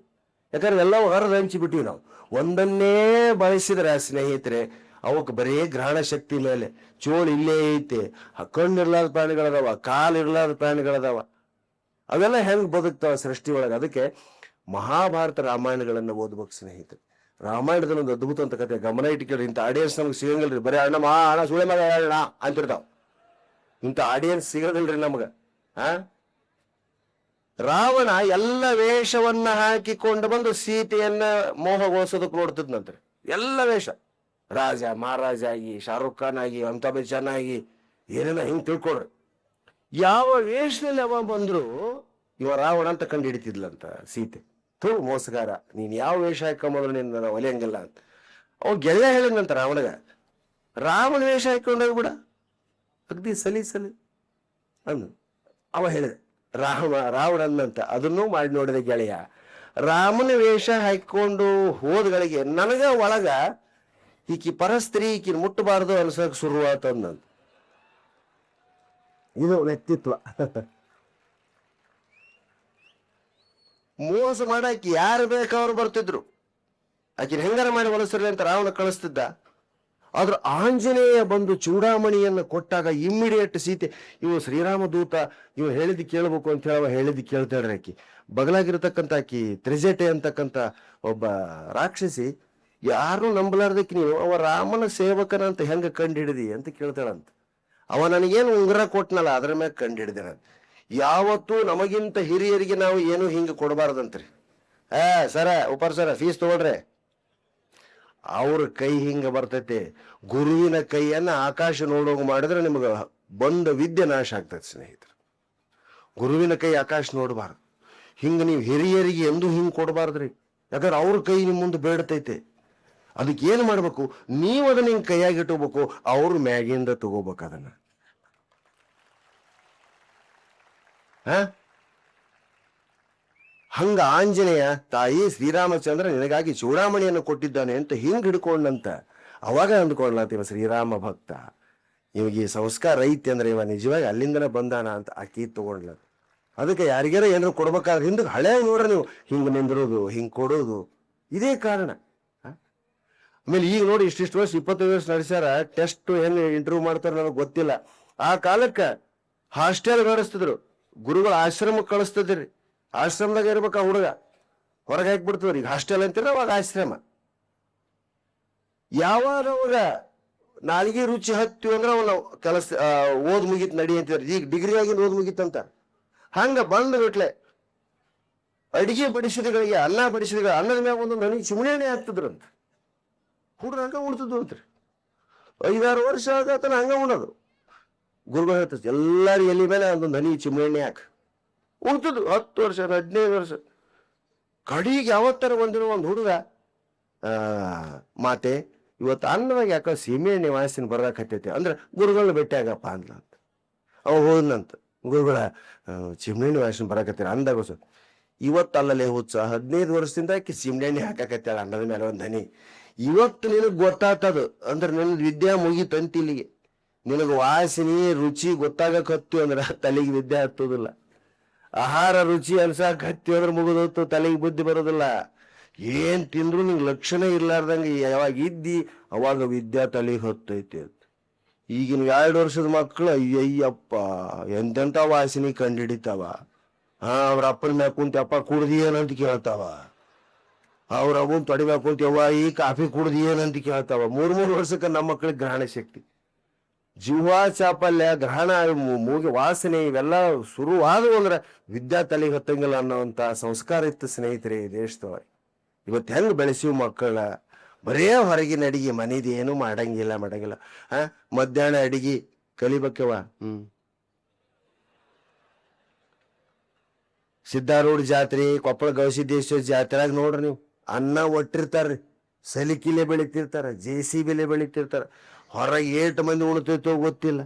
ಯಾಕಂದ್ರೆ ಎಲ್ಲ ಹೊರದು ಹಂಚಿಬಿಟ್ಟಿವಿ ನಾವು. ಒಂದನ್ನೇ ಬಳಸಿದ್ರೆ ಸ್ನೇಹಿತರೆ, ಅವಕ್ಕೆ ಬರೀ ಗ್ರಹಣ ಶಕ್ತಿ ಮೇಲೆ. ಚೋಳು ಇಲ್ಲೇ ಐತೆ, ಕಣ್ಣಿರ್ಲಾದ ಪ್ರಾಣಿಗಳದಾವ, ಕಾಲಿರ್ಲಾದ ಪ್ರಾಣಿಗಳದಾವ, ಅವೆಲ್ಲ ಹೆಂಗ್ ಬದುಕ್ತಾವ ಸೃಷ್ಟಿ ಒಳಗೆ. ಅದಕ್ಕೆ ಮಹಾಭಾರತ ರಾಮಾಯಣಗಳನ್ನ ಓದ್ಬೇಕು ಸ್ನೇಹಿತರೆ. ರಾಮಾಯಣದಲ್ಲಿ ಒಂದು ಅದ್ಭುತ ಅಂತ ಕತೆ, ಗಮನ ಇಟ್ಕೊಳ್ಳಿ. ಇಂಥ ಆಡಿಯನ್ಸ್ ನಮ್ಗೆ ಸಿಗಂಗಿಲ್ರಿ, ಬರೀ ಅಣ್ಣ ಸುಳೆ ಮಗ ಹೇಳೋಣ ಅಂತಿರ್ತಾವ. ಇಂಥ ಆಡಿಯನ್ಸ್ ಸಿಗೋದಿಲ್ರಿ ನಮ್ಗ. ರಾವಣ ಎಲ್ಲ ವೇಷವನ್ನ ಹಾಕಿಕೊಂಡು ಬಂದು ಸೀತೆಯನ್ನ ಮೋಹಗೊಳಿಸೋದಕ್ಕೆ ನೋಡ್ತಿದ್ನಂತ್ರಿ. ಎಲ್ಲ ವೇಷ, ರಾಜ ಮಹಾರಾಜ ಆಗಿ, ಶಾರುಖ್ ಖಾನ್ ಆಗಿ, ಅಮಿತಾಬ್ ಬಚ್ಚನ್ ಆಗಿ, ಏನೇನ ಹಿಂಗ್ ತಿಳ್ಕೊಡ್ರಿ. ಯಾವ ವೇಷದಲ್ಲಿ ಅವ ಬಂದ್ರು ಇವ ರಾವಣ ಅಂತ ಕಂಡು ಹಿಡಿತಿದ್ಲಂತ ಸೀತೆ. ಮೋಸಗಾರ, ನೀನ್ ಯಾವ ವೇಷ ಹಾಕೊಂಬಂದ್ರು ನಿನ್ನ ಒಲೆಯಂಗಿಲ್ಲ ಅಂತ. ಅವ ಗೆಳೆಯ ಹೇಳಿದ್ನಂತ ರಾವಣಗ, ರಾವಣ ವೇಷ ಹಾಕೊಂಡೋಗ್ಬಿಡ, ಅಗ್ದಿ ಸಲಿ ಅಂದ. ಅವ ಹೇಳಿದ, ರಾವಣನ್ನಂತ ಅದನ್ನೂ ಮಾಡಿ ನೋಡಿದ ಗೆಳೆಯ. ರಾಮನ ವೇಷ ಹಾಕೊಂಡು ಹೋದಗಳಿಗೆ ನನಗ ಒಳಗ ಈಕಿ ಪರಸ್ತ್ರೀ, ಈಕಿನ ಮುಟ್ಟಬಾರ್ದು ಅನ್ಸಕ್ ಶುರುವಾತಂದಂತ. ಇದು ವ್ಯಕ್ತಿತ್ವ. ಮೋಸ ಮಾಡಾಕಿ ಯಾರು ಬೇಕಾದ್ರು ಬರ್ತಿದ್ರು, ಆಕಿನ ಹೆಂಗಾರ ಮಾಡಿ ಹೊಲಸರ್ಲಿ ಅಂತ ರಾವಣ ಕಳಿಸ್ತಿದ್ದ. ಆದ್ರೆ ಆಂಜನೇಯ ಬಂದು ಚೂಡಾಮಣಿಯನ್ನು ಕೊಟ್ಟಾಗ ಇಮ್ಮಿಡಿಯೇಟ್ ಸೀತೆ, ಇವು ಶ್ರೀರಾಮ ದೂತ, ಇವು ಹೇಳಿದ್ದು ಕೇಳ್ಬೇಕು ಅಂತ ಹೇಳುವ ಹೇಳಿದ್ದು ಕೇಳ್ತಾಳ್ರಿ. ಆಕಿ ಬಗಲಾಗಿರ್ತಕ್ಕಂಥ ಆಕಿ ತ್ರಿಜಟೆ ಅಂತಕ್ಕಂಥ ಒಬ್ಬ ರಾಕ್ಷಸಿ, ಯಾರು ನಂಬಲಾರ್ದಕ್ಕೆ ನೀವು ಅವ ರಾಮನ ಸೇವಕನ ಅಂತ ಹೆಂಗ ಕಂಡು ಹಿಡಿದಿ ಅಂತ ಕೇಳ್ತಾಳಂತ. ಅವ ನನಗೇನು ಉಂಗುರ ಕೊಟ್ನಲ್ಲ ಅದ್ರ ಮ್ಯಾಗ ಕಂಡು ಹಿಡಿದೆ ನಾನು. ಯಾವತ್ತೂ ನಮಗಿಂತ ಹಿರಿಯರಿಗೆ ನಾವು ಏನು ಹಿಂಗ ಕೊಡಬಾರ್ದಂತ್ರಿ. ಸರ ಉಪರ್ ಸರ ಫೀಸ್ ತಗೊಳ್ರೆ, ಅವ್ರ ಕೈ ಹಿಂಗ ಬರ್ತೈತೆ. ಗುರುವಿನ ಕೈಯನ್ನ ಆಕಾಶ ನೋಡೋಗ ಮಾಡಿದ್ರೆ ನಿಮ್ಗ ಬಂದ ವಿದ್ಯೆ ನಾಶ ಆಗ್ತದೆ ಸ್ನೇಹಿತರೆ. ಗುರುವಿನ ಕೈ ಆಕಾಶ ನೋಡಬಾರ್ದು. ಹಿಂಗ ನೀವು ಹಿರಿಯರಿಗೆ ಎಂದೂ ಹಿಂಗ್ ಕೊಡಬಾರ್ದ್ರಿ. ಯಾಕಂದ್ರೆ ಅವ್ರ ಕೈ ನಿಮ್ ಮುಂದೆ ಬೇಡತೈತೆ. ಅದಕ್ಕೆ ಏನ್ ಮಾಡ್ಬೇಕು, ನೀವು ಅದನ್ನ ಹಿಂಗ್ ಕೈಯಾಗಿ ಇಟ್ಕೋಬೇಕು, ಅವ್ರ ಮ್ಯಾಗಿಂದ ತಗೋಬೇಕು ಅದನ್ನ. ಹಂಗ ಆಂಜನೇಯ ತಾಯಿ ಶ್ರೀರಾಮಚಂದ್ರ ನಿನಗಾಗಿ ಚೂಡಾಮಣಿಯನ್ನು ಕೊಟ್ಟಿದ್ದಾನೆ ಅಂತ ಹಿಂಗ್ ಹಿಡ್ಕೊಂಡಂತ. ಅವಾಗ ಅಂದ್ಕೊಳ್ಳತ್ತೀವ ಶ್ರೀರಾಮ ಭಕ್ತ, ಇವಾಗ ಈ ಸಂಸ್ಕಾರ ಐತಿ ಅಂದ್ರೆ ಇವ ನಿಜವಾಗಿ ಅಲ್ಲಿಂದನೇ ಬಂದಾನ ಅಂತ ಆಕಿ ತಗೊಂಡ್ಲ. ಅದಕ್ಕೆ ಯಾರಿಗಾರ ಏನಾರು ಕೊಡ್ಬೇಕಾದ್ರೆ ಹಿಂದಕ್ಕೆ ಹಳೆ ನೋಡ್ರಿ ನೀವು, ಹಿಂಗ್ ನಿಂದಿರೋದು, ಹಿಂಗ್ ಕೊಡೋದು, ಇದೇ ಕಾರಣ. ಆಮೇಲೆ ಈಗ ನೋಡಿ ಇಷ್ಟಿಷ್ಟು ವರ್ಷ 25 ವರ್ಷ ನಡೆಸ್ಯಾರ, ಟೆಸ್ಟ್ ಹೆಂಗ್ ಇಂಟರ್ವ್ಯೂ ಮಾಡ್ತಾರ ನನಗೆ ಗೊತ್ತಿಲ್ಲ. ಆ ಕಾಲಕ್ಕ ಹಾಸ್ಟೆಲ್ ನಡೆಸ್ತಿದ್ರು, ಗುರುಗಳು ಆಶ್ರಮಕ್ಕೆ ಕಳಿಸ್ತಿದ್ರಿ. ಆಶ್ರಮದಾಗ ಇರ್ಬೇಕ ಹುಡುಗ, ಹೊರಗೆ ಹಾಕ್ಬಿಡ್ತದ್ರಿ. ಈಗ ಹಾಸ್ಟೆಲ್ ಅಂತೀರ, ಅವಾಗ ಆಶ್ರಮ. ಯಾವಾಗ ಅವಾಗ ನಾಲ್ಗೆ ರುಚಿ ಹತ್ತಿವಿ ಅಂದ್ರೆ ಅವನು ಕೆಲಸ ಓದ್ ಮುಗಿತ್ ನಡಿ ಅಂತಿದ್ರು. ಈಗ ಡಿಗ್ರಿ ಆಗಿನ ಓದ್ ಮುಗಿತಂತ. ಹಂಗ ಬಂದ ಬಿಟ್ಲೆ ಅಡಿಗೆ ಬಡಿಸಿದಗಳಿಗೆ, ಅನ್ನ ಬಡಿಸಿದ ಅನ್ನದ ಮ್ಯಾಗ ಒಂದು ನನಗೆ ಚಿಮಣಿ ಆಗ್ತದ್ರಂತ. ಹುಡುಗ ಹಂಗ ಉಣ್ತಿದ್ವು ಅಂತ್ರಿ. 5-6 ವರ್ಷ ಆಗತನ ಹಂಗ ಉಣ್ಣೋದು. ಗುರುಗಳು ಹೇಳ್ತದೆ, ಎಲ್ಲಾರು ಎಲ್ಲಿ ಮೇಲೆ ಒಂದೊಂದು ಹನಿ ಚಿಮಣಿ ಹಾಕ ಉಣ್ತಿದ್ವು. 10 ವರ್ಷ 15 ವರ್ಷ. ಕಡಿಗೆ ಯಾವತ್ತರ ಒಂದಿನ ಒಂದು ಹುಡುಗ, ಮಾತೆ ಇವತ್ತು ಅನ್ನದಾಗ ಯಾಕ ಸೀಮೆ ಎಣ್ಣೆ ವಾಸನೆ ಬರಕತ್ತೈತಿ ಅಂದ್ರೆ ಗುರುಗಳನ್ನ ಭೇಟಿ ಆಗಪ್ಪ ಅಂದ್ಲ ಅಂತ. ಅವ ಹೋದ್ನಂತ, ಗುರುಗಳ ಚಿಮಣಿ ವಾಸನೆ ಬರಕತ್ತೀರ ಅಂದಾಗ ಸರ್, ಇವತ್ತಲ್ಲೇ ಹುಚ್ಚ 15 ವರ್ಷದಿಂದ ಆಕಿ ಚಿಮಣಿ ಎಣ್ಣೆ ಹಾಕಾಕತ್ತಾಳ ಅನ್ನದ ಮೇಲೆ ಒಂದು ಹನಿ. ಇವತ್ತು ನಿನಗ್ ಗೊತ್ತಾಗ್ತದ ಅಂದ್ರೆ ನನ್ನ ವಿದ್ಯಾ ಮುಗಿತಂತ ಇಲ್ಲಿಗೆ. ನಿನಗ ವಾಸನೆ ರುಚಿ ಗೊತ್ತಾಗಕ್ ಹತ್ತು ಅಂದ್ರೆ ತಲೆಗೆ ವಿದ್ಯೆ ಹತ್ತೋದಿಲ್ಲ. ಆಹಾರ ರುಚಿ ಅನ್ಸಾಕ್ ಹತ್ತಿ ಅಂದ್ರೆ ಮುಗಿದೋತು, ತಲೆಗೆ ಬುದ್ಧಿ ಬರೋದಿಲ್ಲ. ಏನ್ ತಿಂದ್ರು ನಿಂಗೆ ಲಕ್ಷಣ ಇರ್ಲಾರ್ದಂಗೆ ಯಾವಾಗ ಇದ್ದಿ ಅವಾಗ ವಿದ್ಯಾ ತಲೆಗೆ ಹೊತ್ತೈತಿ ಅಂತ. ಈಗಿನ 2 ವರ್ಷದ ಮಕ್ಕಳು ಅಯ್ಯಯ್ಯಪ್ಪ ಎಂತೆಂತ ವಾಸನೆ ಕಂಡು ಹಿಡಿತಾವ. ಅವ್ರ ಅಪ್ಪನ ಮ್ಯಾಗ ಕುಂತ ಅಪ್ಪ ಕುಡ್ದಿ ಏನಂತ ಕೇಳ್ತಾವ. ಅವ್ರ ಅವನ್ ತೊಡಿಬೇಕು ಅಂತ ಯವ್ವ ಈ ಕಾಫಿ ಕುಡ್ದಿ ಏನಂತ ಕೇಳ್ತಾವ. 3 ವರ್ಷಕ್ಕೆ ನಮ್ಮ ಮಕ್ಕಳಿಗೆ ಗ್ರಹಣ ಶಕ್ತಿ, ಜೀವ ಚಾಪಲ್ಯ, ಗ್ರಹಣ, ಮೂಗಿ ವಾಸನೆ ಇವೆಲ್ಲ ಶುರುವಾದವು ಅಂದ್ರೆ ವಿದ್ಯಾ ತಲೆಗೆ ಹತ್ತಂಗಿಲ್ಲ ಅನ್ನೋಂಥ ಸಂಸ್ಕಾರ ಇತ್ತು ಸ್ನೇಹಿತರೆ ಈ ದೇಶದೊಳಗೆ. ಇವತ್ತು ಹೆಂಗ್ ಬೆಳೆಸಿವ್ ಮಕ್ಕಳ ಬರೇ ಹೊರಗಿನ ಅಡಿಗೆ ಮನೇದು ಏನು ಮಾಡಂಗಿಲ್ಲ ಮಧ್ಯಾಹ್ನ ಅಡಿಗೆ ಕಲಿಬೇಕವ. ಸಿದ್ದಾರೂಢ ಜಾತ್ರೆ, ಕೊಪ್ಪಳ ಗವಿಸಿದ್ದೇಶ್ವರ ಜಾತ್ರೆಯಾಗ ನೋಡ್ರಿ ನೀವು, ಅನ್ನ ಒಟ್ಟಿರ್ತಾರ್ರಿ, ಸಲಿಕಿಲೆ ಬೆಳಿತಿರ್ತಾರ, JCBಲೆ ಬೆಳಿತಿರ್ತಾರ. ಹೊರಗೆ 8 ಮಂದಿ ಉಣ್ತಿರ್ತೋ ಗೊತ್ತಿಲ್ಲ.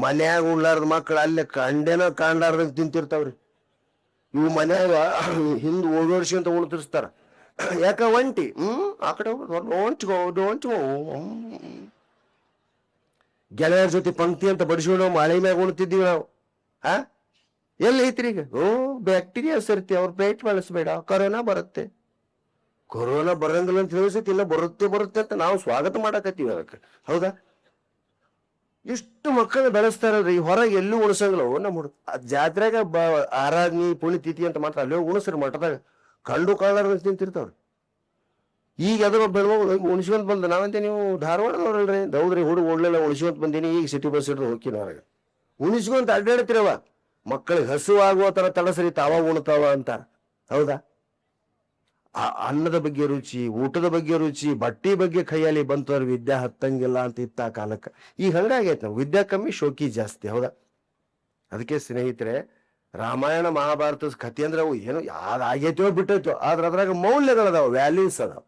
ಮನ್ಯಾಗ ಉಣ್ಲಾರ್ದ ಮಕ್ಳು ಅಲ್ಲೇ ಕಂಡೇನೋ ಕಾಣ್ಲಾರ್ದಂಗ ತಿಂತಿರ್ತಾವ್ರಿ. ಇವು ಮನ್ಯಾಗ ಹಿಂದ್ ಓಡೋಡ್ಸ್ಕೊಂತ ಉಣ್ತಿರ್ಸ್ತಾರ. ಯಾಕ ಒಂಟಿ ಆ ಕಡೆ ಹೊಂಚ್ಕೋ ಗೆಳೆಯರ ಜೊತೆ ಪಂಕ್ತಿ ಅಂತ ಬಡಿಸ್ಕೊಂಡು ಮಳೆ ಮ್ಯಾಗ ಉಣ್ತಿದ್ದೀವಿ ನಾವು. ಎಲ್ಲಿ ಐತ್ರಿ ಈಗ? ಬ್ಯಾಕ್ಟೀರಿಯಾ ಸರ್ತಿ, ಅವ್ರ ಪೇಟ್ ಬಳಸಬೇಡ, ಕೊರೋನಾ ಬರುತ್ತೆ. ಕೊರೋನಾ ಬರಂಗಿಲ್ಲ ಅಂತ ಹೇಳಿಸತಿ, ಇಲ್ಲ ಬರುತ್ತೆ ಅಂತ ನಾವು ಸ್ವಾಗತ ಮಾಡಕತ್ತೀವಿ ಅದಕ್ಕೆ. ಹೌದಾ? ಇಷ್ಟು ಮಕ್ಕಳು ಬೆಳೆಸ್ತಾರಲ್ರಿ, ಹೊರಗೆ ಎಲ್ಲೂ ಉಣಸಂಗಿಲ್ಲ. ನಮ್ಮ ಜಾತ್ರೆಗ ಆರಾಧನೆ ಪುಣ್ಯತಿಥಿ ಅಂತ ಮಾತ್ರ ಅಲ್ಲಿ ಉಣಸ್ರಿ ಮಠದಾಗ, ಕಂಡು ಕಾಣಾರ ತಿಂತಿರ್ತಾವ್ರಿ. ಈಗ ಅದ್ರ ಬೆಳಗ್ಗೆ ಉಣಿಸ್ಕೊಂತ ಬಂದ ನಾವಂತೆ, ನೀವು ಧಾರವಾಡದವ್ರಲ್ರಿ? ಹೌದ್ರಿ, ಹುಡುಗ ಓಡ್ಲೆಲ್ಲ ಉಣಿಸ್ಕೊಂತ ಬಂದೀನಿ, ಈಗ ಸಿಟಿ ಬಸ್ ಹಿಡಿದು ಹೋಗ್ತೀನಿ ಹೊರಗೆ. ಉಣಿಸ್ಕೊಂತ ಅಡ್ಡಾಡ್ತಿರವ, ಮಕ್ಕಳಿಗೆ ಹಸು ಆಗುವ ತರ ತಡಸರಿ ತಾವ ಉಣ್ತಾವ ಅಂತ. ಹೌದಾ? ಅನ್ನದ ಬಗ್ಗೆ ರುಚಿ, ಊಟದ ಬಗ್ಗೆ ರುಚಿ, ಬಟ್ಟೆ ಬಗ್ಗೆ ಕೈಯಲ್ಲಿ ಬಂತವ್ರ ವಿದ್ಯಾ ಹತ್ತಂಗಿಲ್ಲ ಅಂತ ಇತ್ತ ಆ ಕಾಲಕ್ಕೆ. ಈಗ ಹಂಗಾಗೈತೆ, ನಾವು ವಿದ್ಯಾ ಕಮ್ಮಿ, ಶೋಕಿ ಜಾಸ್ತಿ. ಹೌದಾ? ಅದಕ್ಕೆ ಸ್ನೇಹಿತರೆ, ರಾಮಾಯಣ ಮಹಾಭಾರತದ ಕಥೆ ಅಂದ್ರೆ ಅವು ಏನು ಆಗೈತೋ ಬಿಟ್ಟೈತೋ, ಆದ್ರೆ ಅದ್ರಾಗ ಮೌಲ್ಯಗಳದಾವ, ವ್ಯಾಲ್ಯೂಸ್ ಅದಾವ.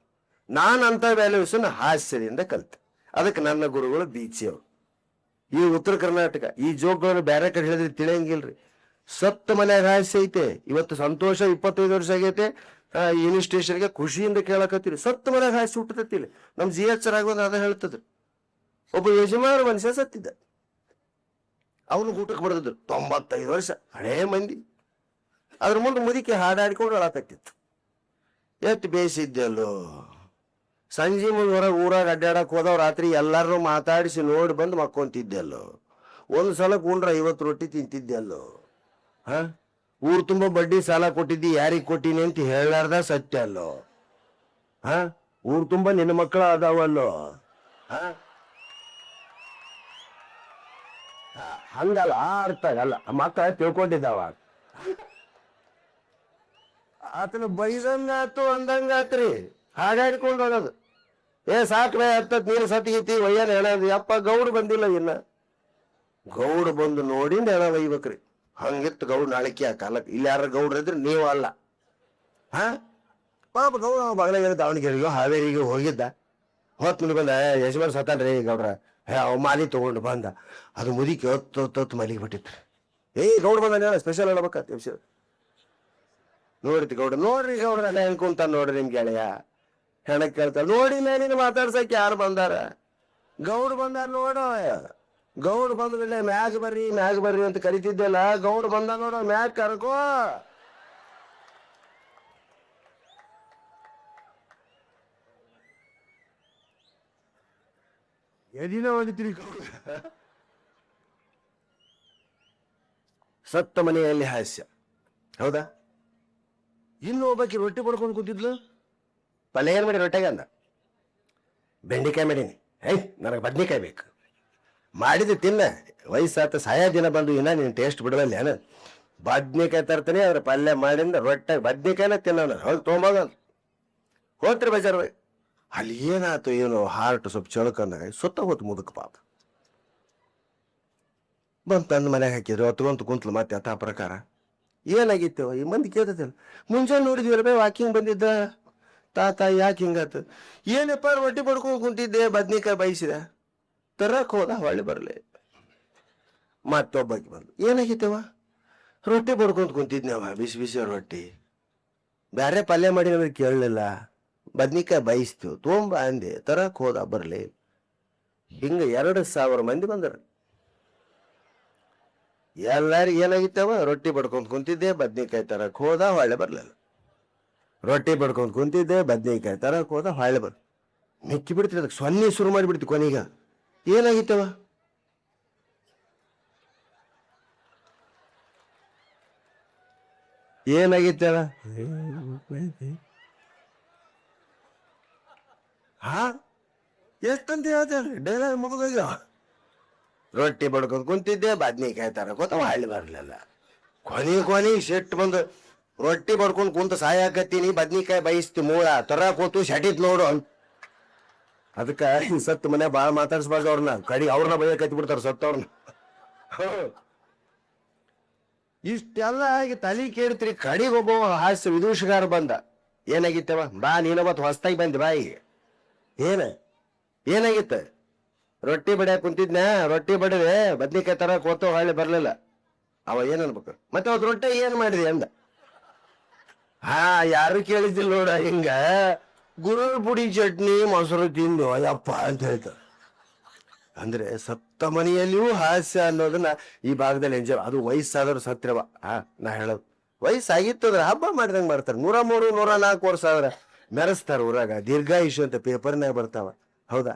ಅಂತ ವ್ಯಾಲ್ಯೂಸ್ ಹಾಸ್ಯದಿಂದ ಕಲ್ತೆ. ಅದಕ್ಕೆ ನನ್ನ ಗುರುಗಳು ಬೀಚಿ ಅವರು. ಈ ಉತ್ತರ ಕರ್ನಾಟಕ ಈ ಜೋಕ್ಗಳನ್ನು ಬೇರೆ ಕಡೆ ಹೇಳಿದ್ರೆ ತಿಳಿಯಂಗಿಲ್ರಿ. ಸತ್ತ ಮನ್ಯಾಗ ಹಾಸ್ಯ ಐತೆ. ಇವತ್ತು ಸಂತೋಷ 25 ವರ್ಷ ಆಗೈತೆ, ಯೂನಿಟ್ ಸ್ಟೇಷನ್ಗೆ ಖುಷಿಯಿಂದ ಕೇಳಕತ್ತೀರಿ. ಸತ್ತ ಮನ್ಯಾಗ ಹಾಸ್ಯ ಹುಟ್ಟತಿಲ್ಲ. ನಮ್ GH ರಾಘವೇಂದ್ರ ಅದ ಹೇಳ್ತದ್ರು, ಒಬ್ಬ ಯಜಮಾನ ಮನುಷ್ಯ ಸತ್ತಿದ್ದ, ಅವನು ಊಟಕ್ಕೆ ಬಡದಿದ್ರು. 95 ವರ್ಷ, ಹಳೇ ಮಂದಿ. ಅದ್ರ ಮುಂದೆ ಮುದಿಕೆ ಹಾಡಾಡಿಕೊಂಡು ಅಳಕತ್ತಿತ್ತು. ಎಷ್ಟು ಬೇಯಿಸಿದ್ದೆಲ್ಲೋ. ಸಂಜೆ ಮುಂದೆ ಹೊರಗೆ ಊರಾಗ ಅಡ್ಡಾಡಕ್ ಹೋದವ್ ರಾತ್ರಿ ಎಲ್ಲಾರು ಮಾತಾಡಿಸಿ ನೋಡಿ ಬಂದು ಮಕ್ಕೊಂತಿದ್ದೆಲ್ಲೋ. ಒಂದು ಸಲಕ್ಕೆ ಉಂಡ್ರ 50 ರೊಟ್ಟಿ ತಿಂತಿದ್ದೆಲ್ಲೋ. ಊರ್ ತುಂಬ ಬಡ್ಡಿ ಸಾಲ ಕೊಟ್ಟಿದ್ದಿ, ಯಾರಿಗ್ ಕೊಟ್ಟಿನಿ ಅಂತ ಹೇಳಾರ್ದ ಸತ್ಯ ಅಲ್ಲೋ. ಊರ್ ತುಂಬ ನಿನ್ನ ಮಕ್ಕಳ ಅದಾವಲ್ಲೋ. ಹಂಗಲ್ಲ, ಅರ್ಥ ಆಗಲ್ಲ. ಮಕ್ಕಳ ತಿಳ್ಕೊಂಡಿದ್ದಾವ. ಆತನ ಬೈದಂಗಾತು ಅಂದಂಗಾತ್ರಿ, ಹಾಗಾಡ್ಕೊಂಡು ಹೋಗೋದು. ಸಾಕ್ರೆ ಹತ್ತತ್ ನೀರು ಸತಿಗೈತಿ ಒಯ್ಯನ ಹೇಳೋದು. ಯಪ್ಪ ಗೌಡ್ ಬಂದಿಲ್ಲ ಇನ್ನ. ಗೌಡ್ ಬಂದು ನೋಡಿ ಹೆಣ ಒಯ್ಬೇಕ್ರಿ. ಹಂಗಿತ್ತು ಗೌಡ್ ನಾಳಿಕೆ ಆ ಕಾಲಕ್ಕೆ. ಇಲ್ಲಿ ಯಾರ ಗೌಡ್ರ ಇದ್ರೆ ನೀವು ಅಲ್ಲ. ಪಾಪ ಗೌಡ ಬಗಲಾಗ ದಾವಣಗೆರೆಗೋ ಹಾವೇರಿಗೂ ಹೋಗಿದ್ದ. ಹೊತ್ತು ಮುಂದೆ ಬಂದ, ಯಜಮಾನ್ ಸತ್ತಾನ್ರಿ ಗೌಡ್ರ. ಅವ್ ಮಾಲಿ ತಗೊಂಡು ಬಂದ. ಅದು ಮುದಿಕೆ ಹೊತ್ತು ಮಲಿಗೆ ಬಿಟ್ಟಿತ್ತು. ಗೌಡ್ ಬಂದ ಸ್ಪೆಷಲ್ ಹೇಳ್ಬೇಕಂತ ನೋಡಿತಿ ಗೌಡ. ನೋಡ್ರಿ ಗೌಡ್ರ ಹೆಂಗ್ ಕುಂತ ನೋಡ್ರಿ ನಿಮ್ ಗೆಳೆಯ. ಹೆಣಕ್ ಕೇಳ್ತಾರ, ನೋಡಿ ಮೇಲಿನ ಮಾತಾಡ್ಸಕ್ ಯಾರು ಬಂದಾರ? ಗೌಡ್ ಬಂದಾರ ನೋಡೋ. ಗೌಡ್ ಬಂದ್ರೆ ಮ್ಯಾಗ್ ಬರ್ರಿ ಅಂತ ಕರಿತಿದ್ದೆಲ್ಲ. ಗೌಡ್ ಬಂದ ನೋಡೋ, ಮ್ಯಾಗ್ ಕರ್ಕೋ. ಎದಿನ ಹೊಡಿತೀರಿ ಗೌಡ. ಸತ್ತ ಮನೆಯಲ್ಲಿ ಹಾಸ್ಯ. ಹೌದಾ? ಇನ್ನು ಒಬ್ಬಾಕಿ ರೊಟ್ಟಿ ಪಡ್ಕೊಂಡು ಕೂತಿದ್ಲು. ಪಲ್ಯ ಏನ್ ಮಾಡಿ ರೊಟ್ಟೆಗೆ ಅಂದ? ಬೆಂಡೆಕಾಯಿ ಮಾಡೀನಿ. ನನಗೆ ಬದ್ನಿಕಾಯಿ ಬೇಕು. ಮಾಡಿದ್ದು ತಿನ್ನ, ವಯಸ್ಸಾತ ಸಾಯ ದಿನ ಬಂದು ಇನ್ನ ನೀನು ಟೇಸ್ಟ್ ಬಿಡವಲ್ಲ ಏನ? ಬದ್ನಿಕಾಯಿ ತರ್ತಾನೆ, ಅದ್ರ ಪಲ್ಯ ಮಾಡಿಂದ ರೊಟ್ಟೆ ಬದ್ನಿಕಾಯಿನ ತಿನ್ನೋಣ. ಹೋಗಿ ತೊಗೊಂಬೋಗ ಹೋಗ್ತೀರಿ ಬಜಾರ್. ಅಲ್ಲಿ ಏನಾಯ್ತು ಏನೋ, ಹಾರ್ಟ್ ಸ್ವಲ್ಪ ಚಳಕಂದಾಗ ಸುತ್ತ ಹೋತು ಮುದುಕ ಪಾಪ. ಬಂದು ತಂದು ಮನೆಗೆ ಹಾಕಿದ್ರು, ಹೊತ್ಕೊಂತ ಕುಂತ್ಲು. ಮತ್ತೆ ಅಥ ಪ್ರಕಾರ ಏನಾಗಿತ್ತು ಈ ಮಂದಿ ಕೇಳ್ತೈತಿಲ್ಲ. ಮುಂಜಾನೆ ನೋಡಿದ್ವಿ ವಾಕಿಂಗ್ ಬಂದಿದ್ದ. ತಾತ ಯಾಕೆ ಹಿಂಗಾತು? ಏನಪ್ಪ ರೊಟ್ಟಿ ಪಡ್ಕೊಂಡು ಕುಂತಿದ್ದೆ, ಬದ್ನಿಕಾಯಿ ಬಯಸಿದ, ತರಕ್ ಹೋದ, ಹೊಳ್ಳಿ ಬರಲಿ. ಮತ್ತೊಬ್ಬಾಕಿ ಬಂದು, ಏನಾಗಿತ್ತವ? ರೊಟ್ಟಿ ಪಡ್ಕೊಂತ ಕುಂತಿದ್ನವ, ಬಿಸಿ ಬಿಸಿ ರೊಟ್ಟಿ, ಬ್ಯಾರೆ ಪಲ್ಯ ಮಾಡಿ ನಮಗೆ ಕೇಳಲಿಲ್ಲ, ಬದ್ನಿಕಾಯಿ ಬಯಸ್ತು, ತೊಂಬ ಅಂದೆ, ತರಕ್ ಹೋದ, ಬರಲಿ. ಹಿಂಗ 2,000 ಮಂದಿ ಬಂದರು. ಎಲ್ಲಾರಿಗೆ ಏನಾಗಿತ್ತವ? ರೊಟ್ಟಿ ಬಡ್ಕೊಂತ ಕುಂತಿದ್ದೆ, ಬದ್ನಿಕಾಯಿ ತರಕ್ ಹೋದ, ಹೊಳ್ಳೆ ಬರ್ಲಿಲ್ಲ. ರೊಟ್ಟಿ ಬಡ್ಕೊಂತ ಕುಂತಿದ್ದೆ, ಬದ್ನಿಕಾಯಿ ತರಕ್ ಹೋದ, ಹೊಳ್ಳೆ ಬರ್. ಮೆಕ್ಕಿ ಬಿಡ್ತೀರಿ, ಅದಕ್ಕೆ ಸೊನ್ನೆ ಶುರು ಮಾಡಿಬಿಡ್ತಿ. ಕೊನೆಗ ಏನಾಗಿತ್ತವ? ಏನಾಗಿತ್ತವ? ಎಷ್ಟಂತ ಹೇಳ್ತಾರೆ ಡೈಲಾಗ್ ಮುಗಿದೋಗ್ಯ. ರೊಟ್ಟಿ ಬಡ್ಕೊಂಡ್ ಕುಂತಿದ್ದೆ, ಬದ್ನಿಕಾಯಿ ತರಕ್ ಹೋತ, ಹಳ್ಳಿ ಬರ್ಲಿಲ್ಲ. ಕೊನೆಗೆ ಶೆಟ್ ಬಂದು, ರೊಟ್ಟಿ ಬಡ್ಕೊಂಡ್ ಕುಂತ ಸಾಯಾಕತ್ತೀನಿ, ಬದ್ನಿಕಾಯಿ ಬಯಸ್ತಿ ಮೂಳ ತರಕ್ ಹೋತು, ಶಟಿತ್ ನೋಡು. ಅದಕ್ಕ ಈ ಸತ್ತು ಮನೆ ಬಾಳ ಮಾತಾಡ್ಸ್ಬಾರ್ದು ಅವ್ರನ್ನ ಕಡಿ ಅವ್ರನ್ನ ಬೈಯ ಕತ್ತಿ ಬಿಡ್ತಾರ ಸತ್ತವ್ರನ್ನ. ಇಷ್ಟೆಲ್ಲ ಆಗಿ ತಲೆ ಕೇಳ್ತೀರಿ, ಕಡಿಗೆ ಒಬ್ಬ ಹಾಸ್ಯ ವಿದೂಷಗಾರ ಬಂದ. ಏನಾಗಿತ್ತವ? ಬಾ ನೀನವತ್ತು ಹೊಸ್ತಾಗಿ ಬಂದಿ ಬಾಯಿಗೆ. ಏನಾಗಿತ್ತ? ರೊಟ್ಟಿ ಬಡಿಯಾಕ ಕುಂತಿದ್ನ, ರೊಟ್ಟಿ ಬಡವೆ ಬದ್ನಿಕಾಯಿ ತರ ಕೋತ ಹೊಳ್ಳಿ ಬರ್ಲಿಲ್ಲ. ಅವ ಏನ್ ಅನ್ಬೇಕು? ಮತ್ತೆ ಅವತ್ತು ರೊಟ್ಟಿ ಏನ್ ಮಾಡಿದೆ ಅಂದ. ಯಾರು ಕೇಳಿದ್ದಿಲ್ಲ ನೋಡ, ಹಿಂಗ ಗುರು ಪುಡಿ ಚಟ್ನಿ ಮೊಸರು ತಿಂದು ಅಯ್ಯಪ್ಪ ಅಂತ ಹೇಳ್ತಾರೆ. ಅಂದ್ರೆ ಸತ್ತ ಮನೆಯಲ್ಲಿಯೂ ಹಾಸ್ಯ ಅನ್ನೋದನ್ನ ಈ ಭಾಗದಲ್ಲಿ ಎಂಜಾಯ್. ಅದು ವಯಸ್ಸಾದ್ರು ಸತ್ರವ. ನಾ ಹೇಳೋದು ವಯಸ್ಸಾಗಿತ್ತಂದ್ರ ಹಬ್ಬ ಮಾಡಿದಂಗ ಮಾಡ್ತಾರೆ. 103, 104 ವರ್ಷ ಆದ್ರ ಮೆರೆಸ್ತಾರ ಊರಾಗ. ದೀರ್ಘಾಯುಷ್ ಅಂತ ಪೇಪರ್ನಾಗ ಬರ್ತಾವ. ಹೌದಾ?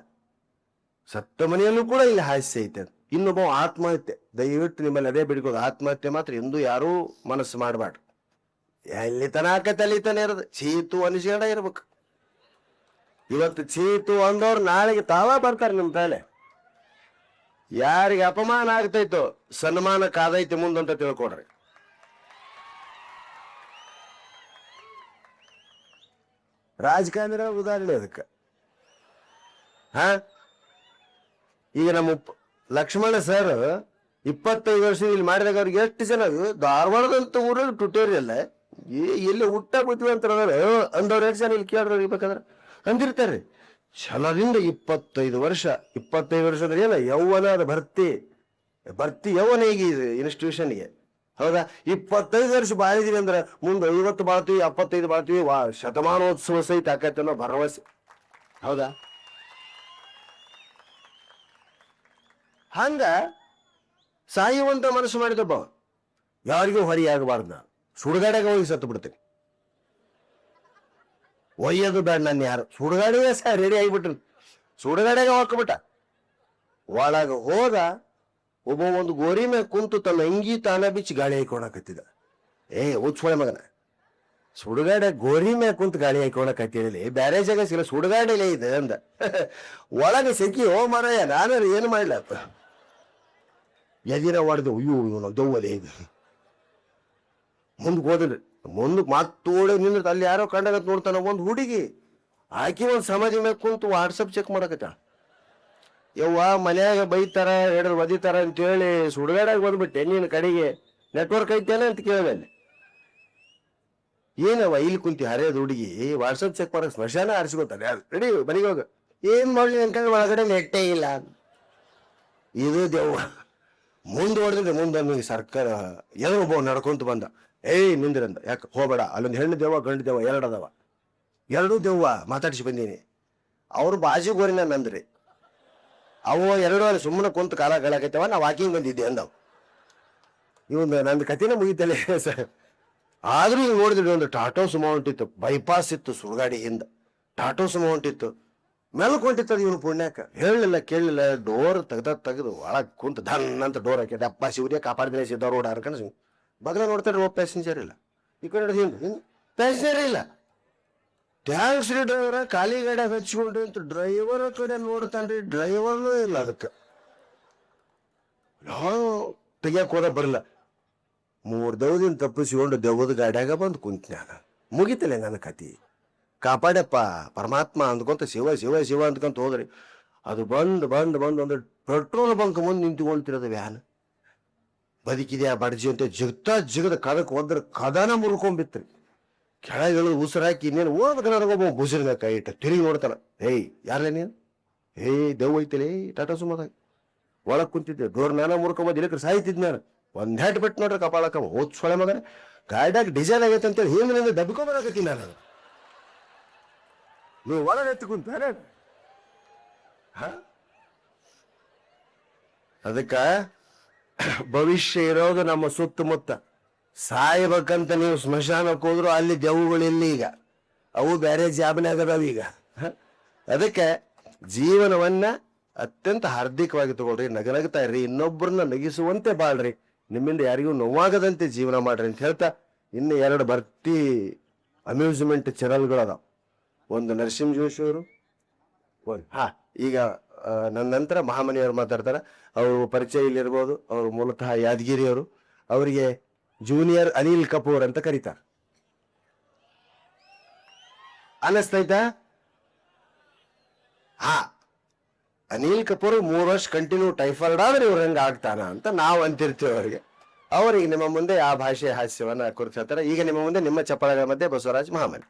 ಸತ್ತ ಮನೆಯಲ್ಲೂ ಕೂಡ ಇಲ್ಲಿ ಹಾಸ್ಯ ಐತೆ. ಇನ್ನೊಬ್ಬ ಆತ್ಮಹತ್ಯೆ, ದಯವಿಟ್ಟು ನಿಮ್ಮಲ್ಲಿ ಅದೇ ಬಿಡ್ಕೋದು, ಆತ್ಮಹತ್ಯೆ ಮಾತ್ರ ಎಂದೂ ಯಾರೂ ಮನಸ್ಸು ಮಾಡಬಾರ್ದು. ಎಲ್ಲಿ ತನ ಆಕತ್ತೆ ಅಲ್ಲಿ ತನ ಇರೋದು. ಚೀತು ಅನಿಸ್ಕೊಂಡ ಇರ್ಬೇಕು. ಇವತ್ತು ಚೀತು ಅಂದವ್ರು ನಾಳೆಗೆ ತಾವ ಬರ್ತಾರೆ ನಿಮ್ ತಲೆ. ಯಾರಿಗೆ ಅಪಮಾನ ಆಗ್ತೈತೋ ಸನ್ಮಾನ ಕಾದೈತಿ ಮುಂದಂತ ತಿಳ್ಕೊಡ್ರಿ. ರಾಜಕಾರಣ ಉದಾಹರಣೆ ಅದಕ್ಕೆ. ಈಗ ನಮ್ಮ ಲಕ್ಷ್ಮಣ ಸರ್ 25 ವರ್ಷ ಇಲ್ಲಿ ಮಾಡಿದಾಗ ಅವ್ರಿಗೆ ಎಷ್ಟು ಜನ ಧಾರವಾಡದಂತ ಊರಲ್ಲಿ ಟ್ಯುಟೋರಿಯಲ್ ಎಲ್ಲಿ ಹುಟ್ಟ ಬಿದ್ವಿ ಅಂತ ಅಂದವ್ರು ಎಷ್ಟು ಜನ ಇಲ್ಲಿ ಕೇಳ್ರಿ ಇರ್ಬೇಕಾದ್ರೆ ಅಂದಿರ್ತಾರ್ರಿ. ಛಲದಿಂದ 25 ವರ್ಷ ಅಂದ್ರೆ ಏನ ಯೌವನ, ಅದು ಭರ್ತಿ ಯೌವನ ಈಗ ಇನ್ಸ್ಟಿಟ್ಯೂಷನ್ಗೆ. ಹೌದಾ? 25 ವರ್ಷ ಬಾಳಿದೀವಿ ಅಂದ್ರೆ ಮುಂದೆ 50 ಬಾಳ್ತೀವಿ, 75 ಬಾಳ್ತೀವಿ. ಶತಮಾನೋತ್ಸವ ಸಹಿತ ಆಕೈತೆ ಅನ್ನೋ ಭರವಸೆ. ಹೌದಾ? ಹಂಗ ಸಾಯುವಂತ ಮನಸ್ಸು ಮಾಡಿದಬ್ಬ ಯಾರಿಗೂ ಹೊರೆಯಾಗಬಾರ್ದು. ನಾನು ಸುಡುಗಾಡ್ಯಾಗ ಹೋಗಿ ಸತ್ತು ಬಿಡ್ತೀನಿ. ಒಯ್ಯೋದು ಬೇಡ. ನಾನು ಯಾರು ಸುಡುಗಾಡಿಗೆ ರೆಡಿ ಆಗಿಬಿಟ್ರಿ. ಸುಡುಗಾಡ್ಯಾಗ ಹಾಕಬಿಟ್ಟ. ಒಳಗ ಹೋದ ಒಬ್ಬ ಒಂದು ಗೋರಿ ಮೇಲೆ ಕುಂತು ತನ್ನ ಅಂಗಿ ತಾನ ಬಿಚ್ಚಿ ಗಾಳಿ ಹಾಕೊಳಕತ್ತಿದ. ಉಚ್ಛೊಳೆ ಮಗನ, ಸುಡುಗಾಡೆ ಗೋರಿ ಮೇಲೆ ಕುಂತು ಗಾಳಿ ಹಾಕೊಳಕತ್ತಿರಲಿ, ಬ್ಯಾರೆ ಜಾಗ ಸಿಗಲ್ಲ, ಸುಡುಗಾಡಲೇ ಇದೆ ಅಂದ. ಒಳಗೆ ಸೆಕಿ ಹೋ ಮಾರಾಯ, ನಾನು ಏನು ಮಾಡ್ಲಪ್ಪ. ಎದಿರ ಹೊಡೆದು ಅಯ್ಯೋ ಇವನು ದೌವಲೇ ಇದು. ಮುಂದಕ್ಕೆ ಹೋದ್ರಿ. ಮುಂದಕ್ಕೆ ಮಾತೋಡೆ ನಿಂದ ಅಲ್ಲಿ ಯಾರೋ ಕಂಡಾಗತ್ ನೋಡ್ತಾನ ಒಂದು ಹುಡುಗಿ. ಆಕಿ ಒಂದು ಸಮಾಧಿ ಮೇಲೆ ಕುಂತು ವಾಟ್ಸಪ್ ಚೆಕ್ ಮಾಡಕತ್ತ. ಯವ್ವ ಮನ್ಯಾಗ ಬೈತಾರ, ಹೇಳ ಒದಿತಾರ ಅಂತೇಳಿ ಸುಡುಗಾಡಾಗ ಬಂದ್ಬಿಟ್ಟೆ. ನೀನು ಕಡೆಗೆ ನೆಟ್ವರ್ಕ್ ಐತೇನೆ ಅಂತ ಕೇಳಿದೆ. ಏನವ ಇಲ್ಲಿ ಕುಂತಿ ಹರಿಯೋದು ಹುಡುಗಿ ವಾಟ್ಸಪ್ ಚೆಕ್ ಮಾಡಕ್ ಸ್ಮಶಾನ ಆರಿಸ್ಕೊತಾರೆ. ರೆಡಿ ಮನೆಗೆ ಹೋಗ. ಏನ್ ಮಾಡ್ಲಿ ಅನ್ಕೊಂಡ್ರೆ ಒಳಗಡೆ ನೆಟ್ಟೇ ಇಲ್ಲ. ಇದು ದೆವ್ವ. ಮುಂದೆ ಹೊಡೆದ್ರೆ ಮುಂದೆ ಸರ್ಕಾರ ಒಬ್ಬ ನಡ್ಕೊಂತ ಬಂದ. ನಿಂದಿರಂದ. ಯಾಕೆ ಹೋಗಬೇಡ, ಅಲ್ಲೊಂದು ಹೆಣ್ಣು ದೆವ್ವ ಗಂಡು ದೆವ್ವ ಎರಡದವ. ಎರಡೂ ದೆವ್ವ ಮಾತಾಡಿಸಿ ಬಂದೀನಿ. ಅವ್ರು ಬಾಜು ಗೋರಿನ ನಂದ್ರಿ. ಅವು ಎರಡು ಅಲ್ಲಿ ಸುಮ್ಮನೆ ಕುಂತು ಕಾಲ ಗಳಾಕೈತವ, ನಾ ವಾಕಿಂಗ್ ಬಂದಿದ್ದೆ ಅಂದವ್. ಇವನು ನಂದು ಕಥೆನೇ ಮುಗಿತಲೆ ಸರ್. ಆದ್ರೂ ಈಗ ನೋಡಿದ್ರಿ ಒಂದು ಟಾಟೋ ಸುಮೋ ಹೊಂಟಿತ್ತು. ಬೈಪಾಸ್ ಇತ್ತು ಸುಡುಗಾಡಿ ಹಿಂದ. ಟಾಟೋ ಸುಮೋ ಹೊಂಟಿತ್ತು. ಮೆಲ್ಕ್ ಹೊಂಟಿತ್ತದ. ಇವನು ಪುಣ್ಯಾಕ ಹೇಳಲಿಲ್ಲ ಕೇಳಲಿಲ್ಲ. ಡೋರ್ ತೆಗೆದು ಒಳಗೆ ಕುಂತು ಧನ್ ಅಂತ ಡೋರ್ ಹಾಕಿದೆ. ಅಪ್ಪ ಶಿವರೇ ಕಾಪಾಡಿದ್ರೆ ಸಿದ್ಧ ರೋಡ್ ಅನ್ಕೊಂಡು ಬಗಲ ನೋಡ್ತಾರೆ. ಒಬ್ಬ ಪ್ಯಾಸೆಂಜರ್ ಇಲ್ಲ. ಈ ಕಡೆ ಹಿಂದೆ ಪ್ಯಾಸೆಂಜರ್ ಇಲ್ಲ. ಟ್ಯಾಕ್ಸಿ ಡ್ರೈವರ ಖಾಲಿ ಗಾಡಿ ಹಚ್ಕೊಂಡು ಅಂತ ಡ್ರೈವರ್ ಕಡೆ ನೋಡ್ತಾನ್ರಿ. ಡ್ರೈವರ್ನೂ ಇಲ್ಲ. ಅದಕ್ಕೆ ತೆಗಿಯಕ್ ಹೋದ ಬರಲ್ಲ. 3 ದೌದಿನ ತಪ್ಪಿಸಿಕೊಂಡು ದೆವ್ವದ ಗಾಡಿಯಾಗ ಬಂದು ಕುಂತ. ನಾನು ಮುಗಿತಲೆ ನನ್ನ ಕತಿ. ಕಾಪಾಡಪ್ಪ ಪರಮಾತ್ಮ ಅಂದ್ಕೊಂತ ಶಿವ ಶಿವ ಶಿವ ಅಂದ್ಕೊಂತ ಹೋದ್ರಿ. ಅದು ಬಂದು ಒಂದು ಪೆಟ್ರೋಲ್ ಬಂಕ್ ಮುಂದೆ ನಿಂತ್ಕೊಳ್ತಿರೋದು ವ್ಯಾನ್. ಬದುಕಿದ್ಯಾ ಬಡ್ಜಿ ಅಂತ ಜಿಗದ ಕದಕ್ ಹೋದ್ರೆ ಕದನ ಮುರ್ಕೊಂಬಿತ್ರಿ. ಕೆಳಗೆ ಉಸಿರಾಕಿ ಇನ್ನೇನು ಓದ್ಬೇಕು. ನನಗೊಬ್ಬ ಬುಸಿರಿನ ಕೈ ಇಟ್ಟ ತಿರುಗಿ ನೋಡ್ತಾನ. ಯಾರಲ್ಲ ನೀನು? ದೆವ್ವ ಐತಿಲೇ ಟಾಟಾ ಸುಮದಾಗ. ಒಳಗ್ ಕುಂತಿದ್ದೆ. ಡೋರ್ ನಾನ ಮುರ್ಕೊಂಬಂದು ಇಲ್ಲಕ್ರೆ ಸಾಯ್ತಿದ್ ನಾನು. ಒಂದ್ ಹ್ಯಾಟ್ ಬಿಟ್ಟು ನೋಡ್ರಿ ಕಪಾಳಕ್ಕ. ಸೊಳೆ ಮಗನ ಗಾಡಿಯಾಗ ಡಿಸೈನ್ ಆಗೈತೆ ಅಂತೇಳಿ ಹಿಂದಿನಿಂದ ದಬ್ಕೊಂಬರಕತ್ತೀನಿ ನಾನು. ನೀವು ಒಳಗೆ ಎತ್ತು ಕುಂತಾನೆ. ಅದಕ್ಕ ಭವಿಷ್ಯ ಇರೋದು ನಮ್ಮ ಸುತ್ತಮುತ್ತ. ಸಾಯ್ಬೇಕಂತ ನೀವು ಸ್ಮಶಾನಕ್ಕೆ ಹೋದ್ರು ಅಲ್ಲಿ ದೆವ್ವಗಳಿಲ್ಲಿ. ಈಗ ಅವು ಬೇರೆ ಜಾಬನಾಗ ಅದಾವ ಈಗ. ಅದಕ್ಕೆ ಜೀವನವನ್ನ ಅತ್ಯಂತ ಹಾರ್ದಿಕವಾಗಿ ತಗೊಳ್ರಿ. ನಗನಗ್ತಾ ಇರ್ರಿ. ಇನ್ನೊಬ್ಬರನ್ನ ನಗಿಸುವಂತೆ ಬಾಳ್ರಿ. ನಿಮ್ಮಿಂದ ಯಾರಿಗೂ ನೋವಾಗದಂತೆ ಜೀವನ ಮಾಡ್ರಿ ಅಂತ ಹೇಳ್ತಾ, ಇನ್ನು 2 ಬರ್ತಿ ಅಮ್ಯೂಸ್ಮೆಂಟ್ ಚಾನಲ್ಗಳದಾವ. ಒಂದು ನರಸಿಂಹ ಜೋಶಿ ಅವರು. ಈಗ ನನ್ನ ನಂತರ ಮಹಾಮನಿಯವರು ಮಾತಾಡ್ತಾರೆ. ಅವರು ಪರಿಚಯ ಇಲ್ಲಿರ್ಬೋದು. ಅವರು ಮೂಲತಃ ಯಾದಗಿರಿಯವರು. ಅವರಿಗೆ ಜೂನಿಯರ್ ಅನಿಲ್ ಕಪೂರ್ ಅಂತ ಕರೀತಾರೆ. ಅನಿಸ್ತೈತಾ? ಹಾ ಅನಿಲ್ ಕಪೂರ್ 3 ವರ್ಷ ಕಂಟಿನ್ಯೂ ಟೈಫಾಯ್ಡ್ ಆದ್ರೆ ಇವ್ರ ಹೆಂಗ ಆಗ್ತಾನ ಅಂತ ನಾವು ಅಂತಿರ್ತೀವಿ ಅವ್ರಿಗೆ ನಿಮ್ಮ ಮುಂದೆ ಆ ಭಾಷೆ ಹಾಸ್ಯವನ್ನ ಕುರಿತು ಹೇಳ್ತಾರೆ. ಈಗ ನಿಮ್ಮ ಮುಂದೆ ನಿಮ್ಮ ಚಪ್ಪಾಳೆಗಳ ಮಧ್ಯೆ ಬಸವರಾಜ್ ಮಹಾಮನಿ.